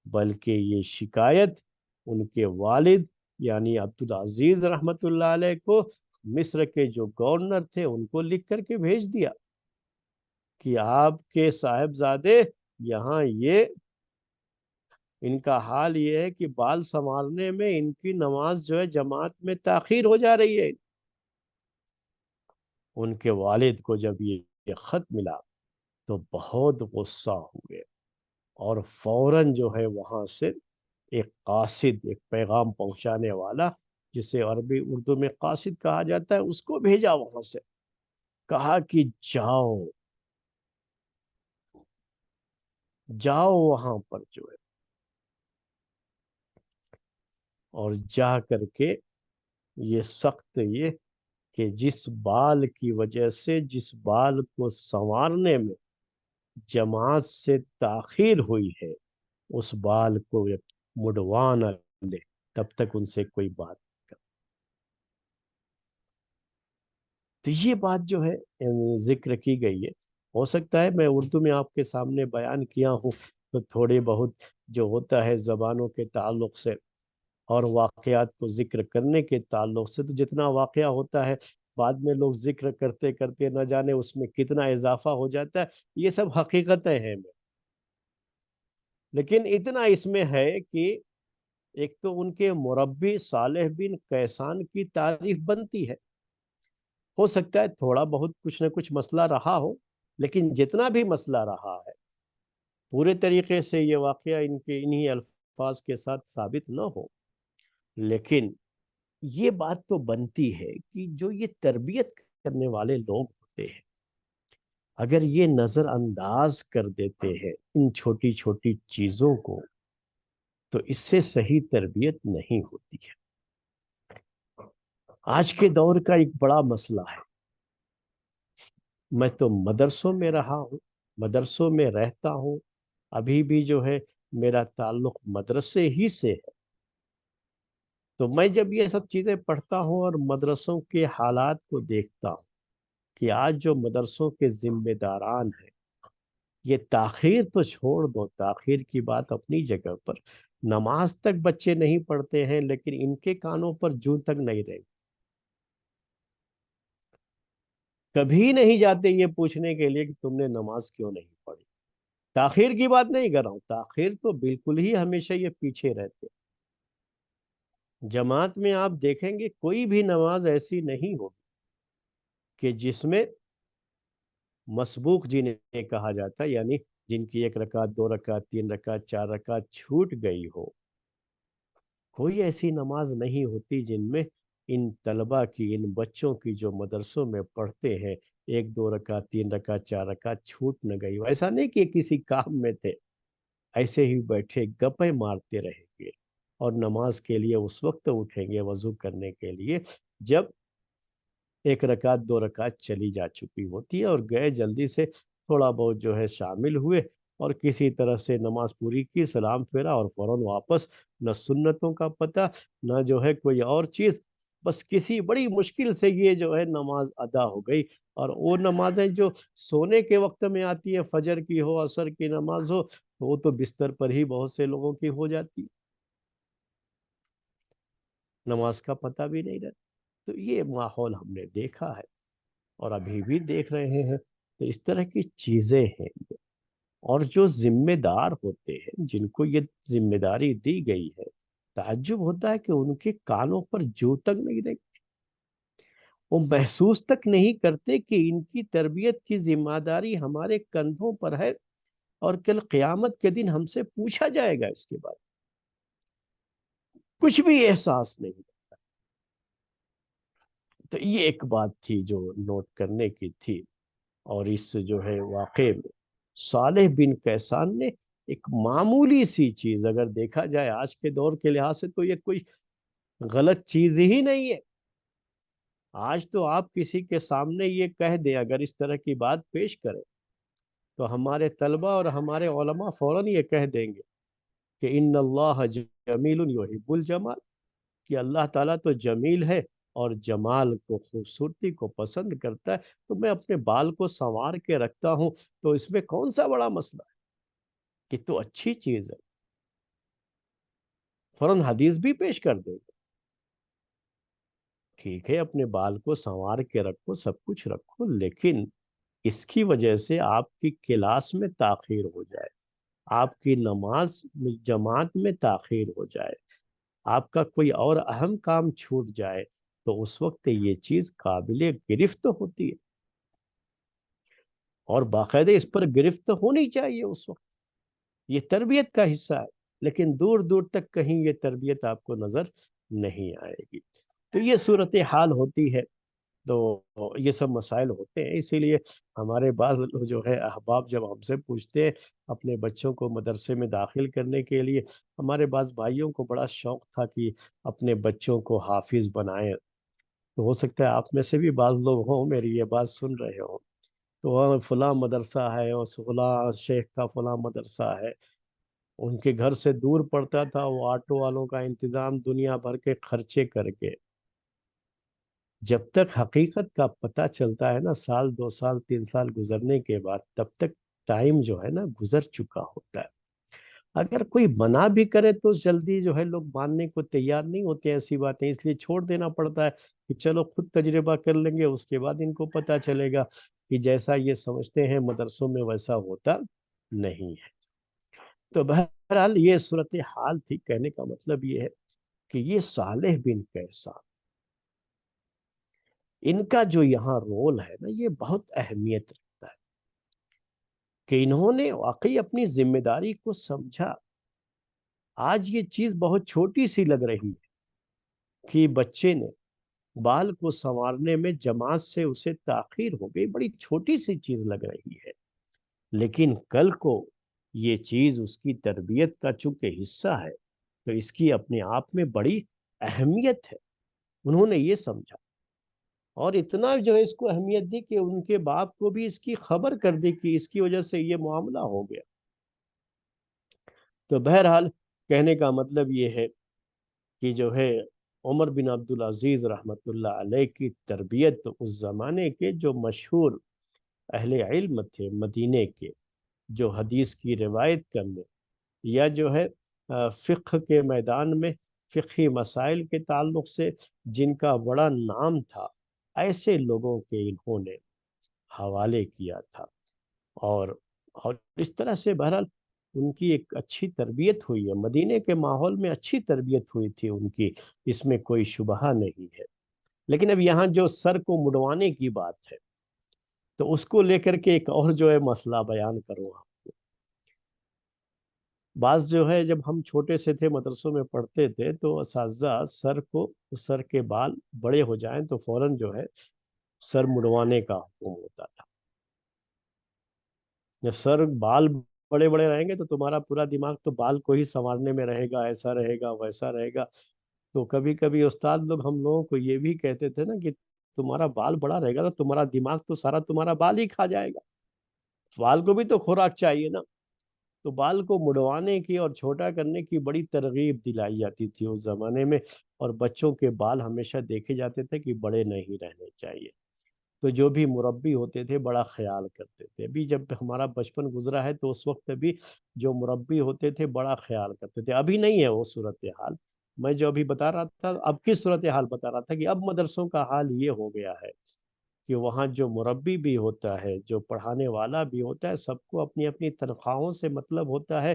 بلکہ یہ شکایت ان کے والد یعنی عبدالعزیز رحمۃ اللہ علیہ کو، مصر کے جو گورنر تھے، ان کو لکھ کر کے بھیج دیا کہ آپ کے صاحبزادے یہاں یہ ان کا حال یہ ہے کہ بال سنوارنے میں ان کی نماز جو ہے جماعت میں تاخیر ہو جا رہی ہے۔ ان کے والد کو جب یہ خط ملا تو بہت غصہ ہوئے، اور فوراً جو ہے وہاں سے ایک قاصد، ایک پیغام پہنچانے والا، جسے عربی اردو میں قاصد کہا جاتا ہے، اس کو بھیجا وہاں سے، کہا کہ جاؤ جاؤ وہاں پر جو ہے، اور جا کر کے یہ سخت یہ کہ جس بال کی وجہ سے، جس بال کو سنوارنے میں جماعت سے تاخیر ہوئی ہے، اس بال کو مڑوا نہ لے تب تک ان سے کوئی بات نہیں کر۔ تو یہ بات جو ہے ذکر کی گئی ہے۔ ہو سکتا ہے میں اردو میں آپ کے سامنے بیان کیا ہوں تو تھوڑے بہت جو ہوتا ہے زبانوں کے تعلق سے اور واقعات کو ذکر کرنے کے تعلق سے، تو جتنا واقعہ ہوتا ہے بعد میں لوگ ذکر کرتے کرتے نہ جانے اس میں کتنا اضافہ ہو جاتا ہے، یہ سب حقیقتیں ہیں۔ لیکن اتنا اس میں ہے کہ ایک تو ان کے مربی صالح بن کیسان کی تعریف بنتی ہے۔ ہو سکتا ہے تھوڑا بہت کچھ نہ کچھ مسئلہ رہا ہو، لیکن جتنا بھی مسئلہ رہا ہے پورے طریقے سے یہ واقعہ ان کے انہی الفاظ کے ساتھ ثابت نہ ہو، لیکن یہ بات تو بنتی ہے کہ جو یہ تربیت کرنے والے لوگ ہوتے ہیں، اگر یہ نظر انداز کر دیتے ہیں ان چھوٹی چھوٹی چیزوں کو، تو اس سے صحیح تربیت نہیں ہوتی ہے۔ آج کے دور کا ایک بڑا مسئلہ ہے، میں تو مدرسوں میں رہا ہوں، مدرسوں میں رہتا ہوں، ابھی بھی جو ہے میرا تعلق مدرسے ہی سے ہے، تو میں جب یہ سب چیزیں پڑھتا ہوں اور مدرسوں کے حالات کو دیکھتا ہوں کہ آج جو مدرسوں کے ذمہ داران ہیں، یہ تاخیر تو چھوڑ دو، تاخیر کی بات اپنی جگہ پر، نماز تک بچے نہیں پڑھتے ہیں لیکن ان کے کانوں پر جوں تک نہیں رہے، کبھی نہیں جاتے یہ پوچھنے کے لیے کہ تم نے نماز کیوں نہیں پڑھی۔ تاخیر کی بات نہیں کر رہا ہوں، تاخیر تو بالکل ہی ہمیشہ یہ پیچھے رہتے۔ جماعت میں آپ دیکھیں گے کوئی بھی نماز ایسی نہیں ہوگی کہ جس میں مسبوق جنہیں کہا جاتا ہے، یعنی جن کی 1 رکعت 2 رکعت 3 رکعت 4 رکعت چھوٹ گئی ہو، کوئی ایسی نماز نہیں ہوتی جن میں ان طلبہ کی، ان بچوں کی جو مدرسوں میں پڑھتے ہیں، 1 2 رکعت 3 رکعت 4 رکعت چھوٹ نہ گئی ہو۔ ایسا نہیں کہ کسی کام میں تھے، ایسے ہی بیٹھے گپے مارتے رہیں گے اور نماز کے لیے اس وقت اٹھیں گے وضو کرنے کے لیے جب 1 رکعت 2 رکعت چلی جا چکی ہوتی ہے، اور گئے جلدی سے تھوڑا بہت جو ہے شامل ہوئے اور کسی طرح سے نماز پوری کی، سلام پھیرا اور فوراً واپس، نہ سنتوں کا پتہ نہ جو ہے کوئی اور چیز، بس کسی بڑی مشکل سے یہ جو ہے نماز ادا ہو گئی۔ اور وہ نمازیں جو سونے کے وقت میں آتی ہے، فجر کی ہو، عصر کی نماز ہو، تو وہ تو بستر پر ہی بہت سے لوگوں کی ہو جاتی، نماز کا پتہ بھی نہیں رہتا۔ تو یہ ماحول ہم نے دیکھا ہے اور ابھی بھی دیکھ رہے ہیں، تو اس طرح کی چیزیں ہیں۔ اور جو ذمہ دار ہوتے ہیں، جن کو یہ ذمہ داری دی گئی ہے، تعجب ہوتا ہے کہ ان کے کانوں پر جو تک نہیں رہتی، وہ محسوس تک نہیں کرتے کہ ان کی تربیت کی ذمہ داری ہمارے کندھوں پر ہے، اور کل قیامت کے دن ہم سے پوچھا جائے گا اس کے بعد، کچھ بھی احساس نہیں۔ تو یہ ایک بات تھی جو نوٹ کرنے کی تھی، اور اس جو ہے واقعے میں صالح بن کیسان نے ایک معمولی سی چیز، اگر دیکھا جائے آج کے دور کے لحاظ سے تو یہ کوئی غلط چیز ہی نہیں ہے۔ آج تو آپ کسی کے سامنے یہ کہہ دیں، اگر اس طرح کی بات پیش کریں، تو ہمارے طلبہ اور ہمارے علماء فوراً یہ کہہ دیں گے کہ ان اللہ جمیل یحب الجمال، کہ اللہ تعالیٰ تو جمیل ہے اور جمال کو، خوبصورتی کو پسند کرتا ہے، تو میں اپنے بال کو سنوار کے رکھتا ہوں، تو اس میں کون سا بڑا مسئلہ ہے، کہ تو اچھی چیز ہے، فوراً حدیث بھی پیش کر دے گا۔ ٹھیک ہے اپنے بال کو سنوار کے رکھو، سب کچھ رکھو، لیکن اس کی وجہ سے آپ کی کلاس میں تاخیر ہو جائے، آپ کی نماز جماعت میں تاخیر ہو جائے، آپ کا کوئی اور اہم کام چھوٹ جائے، تو اس وقت یہ چیز قابل گرفت ہوتی ہے، اور باقاعدہ اس پر گرفت ہونی چاہیے اس وقت۔ یہ تربیت کا حصہ ہے، لیکن دور دور تک کہیں یہ تربیت آپ کو نظر نہیں آئے گی۔ تو یہ صورتحال ہوتی ہے، تو یہ سب مسائل ہوتے ہیں۔ اسی لیے ہمارے بعض لوگ جو ہے احباب جب ہم سے پوچھتے ہیں اپنے بچوں کو مدرسے میں داخل کرنے کے لیے، ہمارے بعض بھائیوں کو بڑا شوق تھا کہ اپنے بچوں کو حافظ بنائیں، تو ہو سکتا ہے آپ میں سے بھی بعض لوگ ہوں میری یہ بات سن رہے ہوں، تو وہاں فلاں مدرسہ ہے اور فلاں شیخ کا فلاں مدرسہ ہے، ان کے گھر سے دور پڑتا تھا، وہ آٹو والوں کا انتظام دنیا بھر کے خرچے کر کے۔ جب تک حقیقت کا پتہ چلتا ہے نا، سال 2 سال 3 سال گزرنے کے بعد، تب تک ٹائم جو ہے نا گزر چکا ہوتا ہے۔ اگر کوئی منع بھی کرے تو جلدی جو ہے لوگ ماننے کو تیار نہیں ہوتے ہیں ایسی باتیں، اس لیے چھوڑ دینا پڑتا ہے کہ چلو خود تجربہ کر لیں گے، اس کے بعد ان کو پتہ چلے گا کہ جیسا یہ سمجھتے ہیں مدرسوں میں ویسا ہوتا نہیں ہے۔ تو بہرحال یہ صورتحال تھی۔ کہنے کا مطلب یہ ہے کہ یہ صالح بن کیسان، ان کا جو یہاں رول ہے نا، یہ بہت اہمیت رکھتا ہے کہ انہوں نے واقعی اپنی ذمہ داری کو سمجھا۔ آج یہ چیز بہت چھوٹی سی لگ رہی ہے کہ بچے نے بال کو سنوارنے میں جماعت سے اسے تاخیر ہو گئی، بڑی چھوٹی سی چیز لگ رہی ہے، لیکن کل کو یہ چیز اس کی تربیت کا چونکہ حصہ ہے، تو اس کی اپنے آپ میں بڑی اہمیت ہے۔ انہوں نے یہ سمجھا، اور اتنا جو ہے اس کو اہمیت دی کہ ان کے باپ کو بھی اس کی خبر کر دی کہ اس کی وجہ سے یہ معاملہ ہو گیا۔ تو بہرحال کہنے کا مطلب یہ ہے کہ جو ہے عمر بن عبدالعزیز رحمۃ اللہ علیہ کی تربیت اس زمانے کے جو مشہور اہل علم تھے مدینے کے، جو حدیث کی روایت کرنے یا جو ہے فقہ کے میدان میں فقہی مسائل کے تعلق سے جن کا بڑا نام تھا، ایسے لوگوں کے انہوں نے حوالے کیا تھا، اور اور اس طرح سے بہرحال ان کی ایک اچھی تربیت ہوئی ہے، مدینے کے ماحول میں اچھی تربیت ہوئی تھی ان کی، اس میں کوئی شبہ نہیں ہے۔ لیکن اب یہاں جو سر کو مڑوانے کی بات ہے، تو اس کو لے کر کے ایک اور جو ہے مسئلہ بیان کروں آپ کو۔ بعض جو ہے جب ہم چھوٹے سے تھے مدرسوں میں پڑھتے تھے تو اساتذہ سر کے بال بڑے ہو جائیں تو فوراً جو ہے سر مڑوانے کا حکم ہوتا تھا۔ جب سر بال بڑے بڑے رہیں گے تو تمہارا پورا دماغ تو بال کو ہی سنوارنے میں رہے گا، ایسا رہے گا ویسا رہے گا۔ تو کبھی کبھی استاد لوگ ہم لوگوں کو یہ بھی کہتے تھے نا کہ تمہارا بال بڑا رہے گا تو تمہارا دماغ تو سارا تمہارا بال ہی کھا جائے گا، بال کو بھی تو خوراک چاہیے نا۔ تو بال کو مڑوانے کی اور چھوٹا کرنے کی بڑی ترغیب دلائی جاتی تھی اس زمانے میں، اور بچوں کے بال ہمیشہ دیکھے جاتے تھے کہ بڑے نہیں رہنے چاہیے۔ تو جو بھی مربی ہوتے تھے بڑا خیال کرتے تھے۔ ابھی جب ہمارا بچپن گزرا ہے تو اس وقت بھی جو مربی ہوتے تھے بڑا خیال کرتے تھے۔ ابھی نہیں ہے وہ صورتحال، میں جو ابھی بتا رہا تھا اب کی صورتحال بتا رہا تھا کہ اب مدرسوں کا حال یہ ہو گیا ہے کہ وہاں جو مربی بھی ہوتا ہے، جو پڑھانے والا بھی ہوتا ہے، سب کو اپنی اپنی تنخواہوں سے مطلب ہوتا ہے۔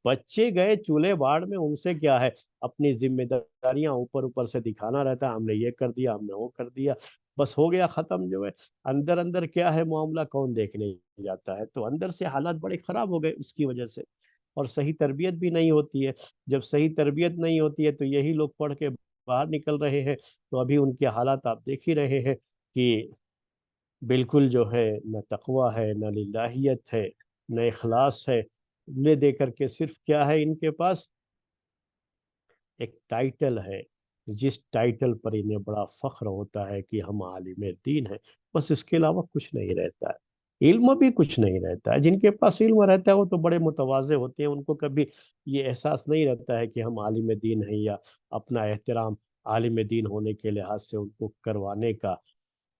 بچے گئے چولہے باڑ میں، ان سے کیا ہے، اپنی ذمہ داریاں اوپر اوپر سے دکھانا رہتا ہے، ہم نے یہ کر دیا، ہم نے وہ کر دیا، بس ہو گیا ختم جو ہے۔ اندر اندر کیا ہے معاملہ کون دیکھنے جاتا ہے؟ تو اندر سے حالات بڑے خراب ہو گئے اس کی وجہ سے، اور صحیح تربیت بھی نہیں ہوتی ہے۔ جب صحیح تربیت نہیں ہوتی ہے تو یہی لوگ پڑھ کے باہر نکل رہے ہیں، تو ابھی ان کے حالات آپ دیکھ ہی رہے ہیں کہ بالکل جو ہے نہ تقویٰ ہے، نہ للہیت ہے، نہ اخلاص ہے۔ لے دے کر کے صرف کیا ہے ان کے پاس، ایک ٹائٹل ہے، جس ٹائٹل پر انہیں بڑا فخر ہوتا ہے کہ ہم عالم دین ہیں، بس اس کے علاوہ کچھ نہیں رہتا ہے، علم بھی کچھ نہیں رہتا ہے۔ جن کے پاس علم رہتا ہے وہ تو بڑے متواضع ہوتے ہیں، ان کو کبھی یہ احساس نہیں رہتا ہے کہ ہم عالم دین ہیں، یا اپنا احترام عالم دین ہونے کے لحاظ سے ان کو کروانے کا،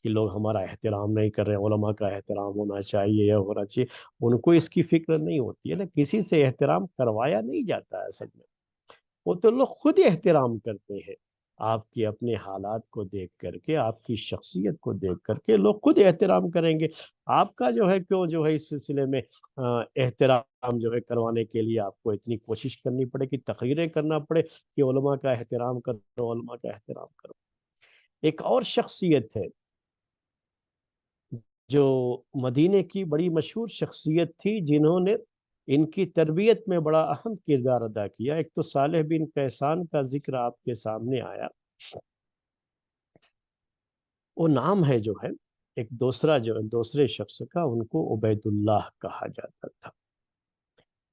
کہ لوگ ہمارا احترام نہیں کر رہے ہیں، علماء کا احترام ہونا چاہیے یا ہونا چاہیے۔ ان کو اس کی فکر نہیں ہوتی ہے نا، کسی سے احترام کروایا نہیں جاتا ہے اصل میں، وہ تو لوگ خود احترام کرتے ہیں۔ آپ کے اپنے حالات کو دیکھ کر کے، آپ کی شخصیت کو دیکھ کر کے لوگ خود احترام کریں گے۔ آپ کا جو ہے کیوں جو ہے اس سلسلے میں احترام جو ہے کروانے کے لیے آپ کو اتنی کوشش کرنی پڑے کہ تقریریں کرنا پڑے کہ علماء کا احترام کرو، علماء کا احترام کرو۔ ایک اور شخصیت ہے جو مدینے کی بڑی مشہور شخصیت تھی، جنہوں نے ان کی تربیت میں بڑا اہم کردار ادا کیا۔ ایک تو صالح بن کیسان کا ذکر آپ کے سامنے آیا، وہ نام ہے جو ہے ایک دوسرے شخص کا، ان کو عبید اللہ کہا جاتا تھا۔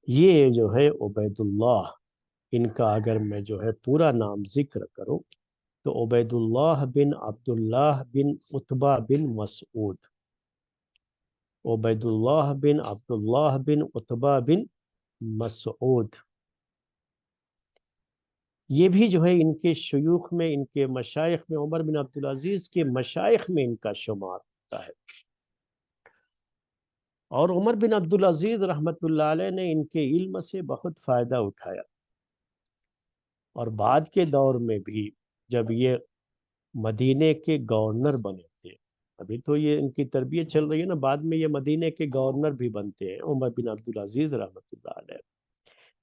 یہ جو ہے عبید اللہ، ان کا اگر میں جو ہے پورا نام ذکر کروں تو عبید اللہ بن عبداللہ بن عتبہ بن مسعود، عبید اللہ بن عبداللہ بن عتبہ بن مسعود، یہ بھی جو ہے ان کے شیوخ میں، ان کے مشائخ میں، عمر بن عبدالعزیز کے مشائخ میں ان کا شمار ہوتا ہے۔ اور عمر بن عبدالعزیز رحمۃ اللہ علیہ نے ان کے علم سے بہت فائدہ اٹھایا، اور بعد کے دور میں بھی جب یہ مدینے کے گورنر بنے تھے، ابھی تو یہ ان کی تربیت چل رہی ہے نا، بعد میں یہ مدینے کے گورنر بھی بنتے ہیں عمر بن عبدالعزیز رحمۃ اللہ علیہ۔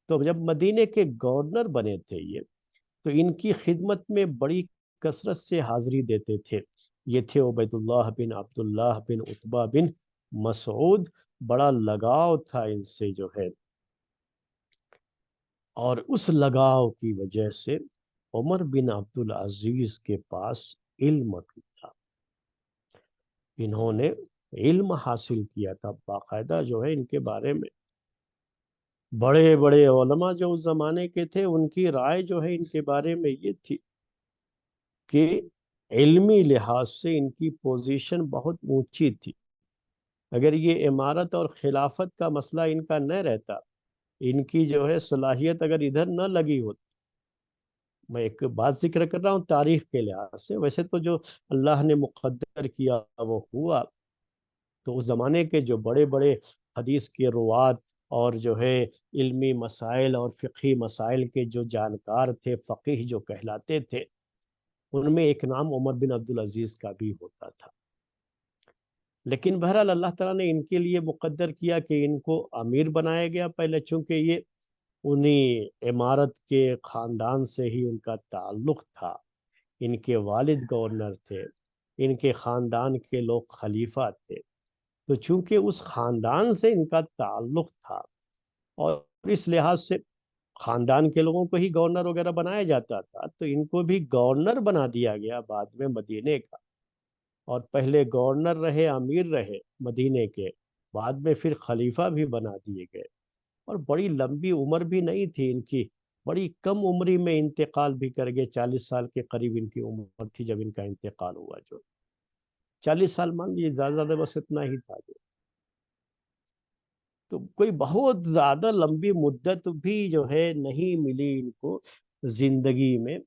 تو جب مدینے کے گورنر بنے تھے یہ، تو ان کی خدمت میں بڑی کثرت سے حاضری دیتے تھے۔ یہ تھے عبید اللہ بن عبداللہ بن عتبہ بن مسعود، بڑا لگاؤ تھا ان سے جو ہے، اور اس لگاؤ کی وجہ سے عمر بن عبدالعزیز کے پاس علم بھی تھا، انہوں نے علم حاصل کیا تھا باقاعدہ جو ہے۔ ان کے بارے میں بڑے بڑے علماء جو اس زمانے کے تھے، ان کی رائے جو ہے ان کے بارے میں یہ تھی کہ علمی لحاظ سے ان کی پوزیشن بہت اونچی تھی۔ اگر یہ امارت اور خلافت کا مسئلہ ان کا نہ رہتا، ان کی جو ہے صلاحیت اگر ادھر نہ لگی ہوتی، میں ایک بات ذکر کر رہا ہوں تاریخ کے لحاظ سے، ویسے تو جو اللہ نے مقدر کیا وہ ہوا، تو اس زمانے کے جو بڑے بڑے حدیث کے روات اور جو ہے علمی مسائل اور فقہی مسائل کے جو جانکار تھے، فقیہ جو کہلاتے تھے، ان میں ایک نام عمر بن عبدالعزیز کا بھی ہوتا تھا۔ لیکن بہرحال اللہ تعالیٰ نے ان کے لیے مقدر کیا کہ ان کو امیر بنایا گیا پہلے، چونکہ یہ انہی عمارت کے خاندان سے ہی ان کا تعلق تھا، ان کے والد گورنر تھے، ان کے خاندان کے لوگ خلیفہ تھے، تو چونکہ اس خاندان سے ان کا تعلق تھا، اور اس لحاظ سے خاندان کے لوگوں کو ہی گورنر وغیرہ بنایا جاتا تھا، تو ان کو بھی گورنر بنا دیا گیا بعد میں مدینے کا، اور پہلے گورنر رہے، امیر رہے مدینے کے، بعد میں پھر خلیفہ بھی بنا دیے گئے۔ اور بڑی لمبی عمر بھی نہیں تھی ان کی، بڑی کم عمری میں انتقال بھی کر گئے، 40 سال کے قریب ان کی عمر تھی جب ان کا انتقال ہوا، جو 40 سال مان لیجیے، زیادہ زیادہ بس اتنا ہی تھا جو۔ تو کوئی بہت زیادہ لمبی مدت بھی جو ہے نہیں ملی ان کو زندگی میں،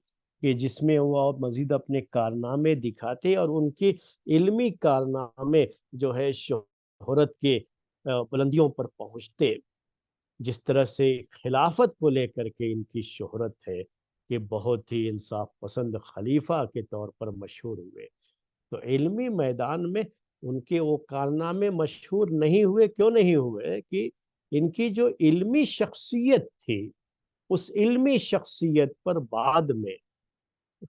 کہ جس میں وہ اور مزید اپنے کارنامے دکھاتے، اور ان کے علمی کارنامے جو ہے شہرت کے بلندیوں پر پہنچتے۔ جس طرح سے خلافت کو لے کر کے ان کی شہرت ہے کہ بہت ہی انصاف پسند خلیفہ کے طور پر مشہور ہوئے، تو علمی میدان میں ان کے وہ کارنامے مشہور نہیں ہوئے۔ کیوں نہیں ہوئے؟ کہ ان کی جو علمی شخصیت تھی، اس علمی شخصیت پر بعد میں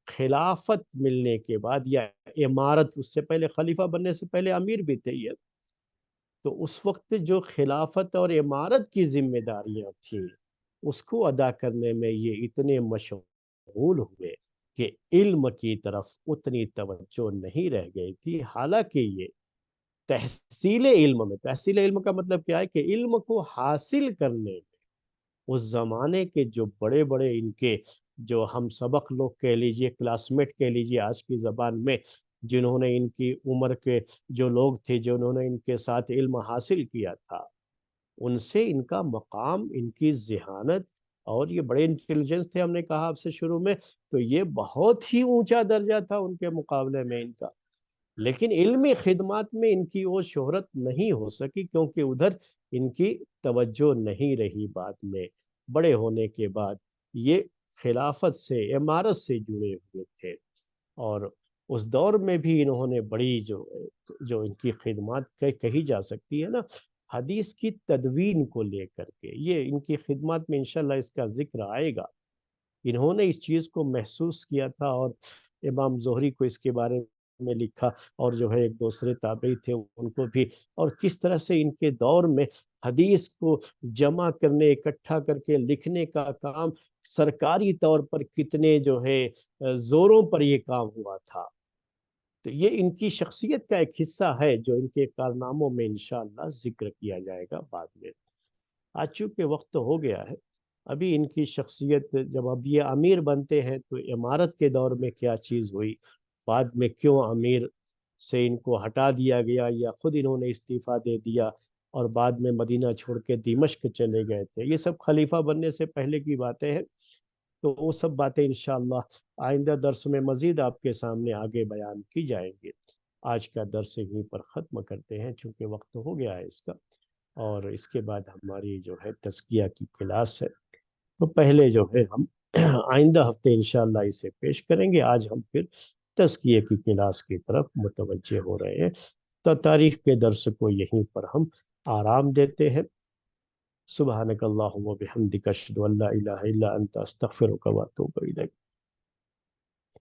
خلافت ملنے کے بعد، یا امارت، اس سے پہلے خلیفہ بننے سے پہلے امیر بھی تھے یہ، تو اس وقت جو خلافت اور امارت کی ذمہ داریاں تھیں، اس کو ادا کرنے میں یہ اتنے مشغول ہوئے کہ علم کی طرف اتنی توجہ نہیں رہ گئی تھی۔ حالانکہ یہ تحصیل علم کا مطلب کیا ہے کہ علم کو حاصل کرنے میں اس زمانے کے جو بڑے بڑے ان کے جو ہم سبق لوگ کہہ لیجئے، کلاس میٹ کہہ لیجئے آج کی زبان میں، جنہوں نے ان کی عمر کے جو لوگ تھے، جنہوں نے ان کے ساتھ علم حاصل کیا تھا، ان سے ان کا مقام، ان کی ذہانت، اور یہ بڑے انٹیلیجنس تھے، ہم نے کہا آپ سے شروع میں، تو یہ بہت ہی اونچا درجہ تھا ان کے مقابلے میں ان کا۔ لیکن علمی خدمات میں ان کی وہ شہرت نہیں ہو سکی، کیونکہ ادھر ان کی توجہ نہیں رہی۔ بعد میں بڑے ہونے کے بعد یہ خلافت سے، امارت سے جڑے ہوئے تھے، اور اس دور میں بھی انہوں نے بڑی جو ان کی خدمات کہی جا سکتی ہے نا، حدیث کی تدوین کو لے کر کے، یہ ان کی خدمات میں انشاءاللہ اس کا ذکر آئے گا۔ انہوں نے اس چیز کو محسوس کیا تھا، اور امام زہری کو اس کے بارے میں لکھا، اور جو ہے ایک دوسرے تابعی تھے ان کو بھی، اور کس طرح سے ان کے دور میں حدیث کو جمع کرنے، اکٹھا کر کے لکھنے کا کام سرکاری طور پر کتنے جو ہے زوروں پر یہ کام ہوا تھا۔ تو یہ ان کی شخصیت کا ایک حصہ ہے جو ان کے کارناموں میں انشاءاللہ ذکر کیا جائے گا بعد میں۔ آج چونکہ وقت ہو گیا ہے، ابھی ان کی شخصیت، جب اب یہ امیر بنتے ہیں تو امارت کے دور میں کیا چیز ہوئی، بعد میں کیوں امیر سے ان کو ہٹا دیا گیا، یا خود انہوں نے استعفیٰ دے دیا اور بعد میں مدینہ چھوڑ کے دمشق چلے گئے تھے، یہ سب خلیفہ بننے سے پہلے کی باتیں ہیں۔ تو وہ سب باتیں انشاءاللہ آئندہ درس میں مزید آپ کے سامنے آگے بیان کی جائیں گے۔ آج کا درس یہیں پر ختم کرتے ہیں چونکہ وقت ہو گیا ہے اس کا، اور اس کے بعد ہماری جو ہے تزکیہ کی کلاس ہے، تو پہلے جو ہے ہم آئندہ ہفتے انشاءاللہ اسے پیش کریں گے۔ آج ہم پھر تزکیہ کی کلاس کی طرف متوجہ ہو رہے ہیں، تو تاریخ کے درس کو یہیں پر ہم آرام دیتے ہیں۔ سبحانک اللہم و بحمدک اشہد ان لا الہ الا انت استغفرک و اتوب الیک۔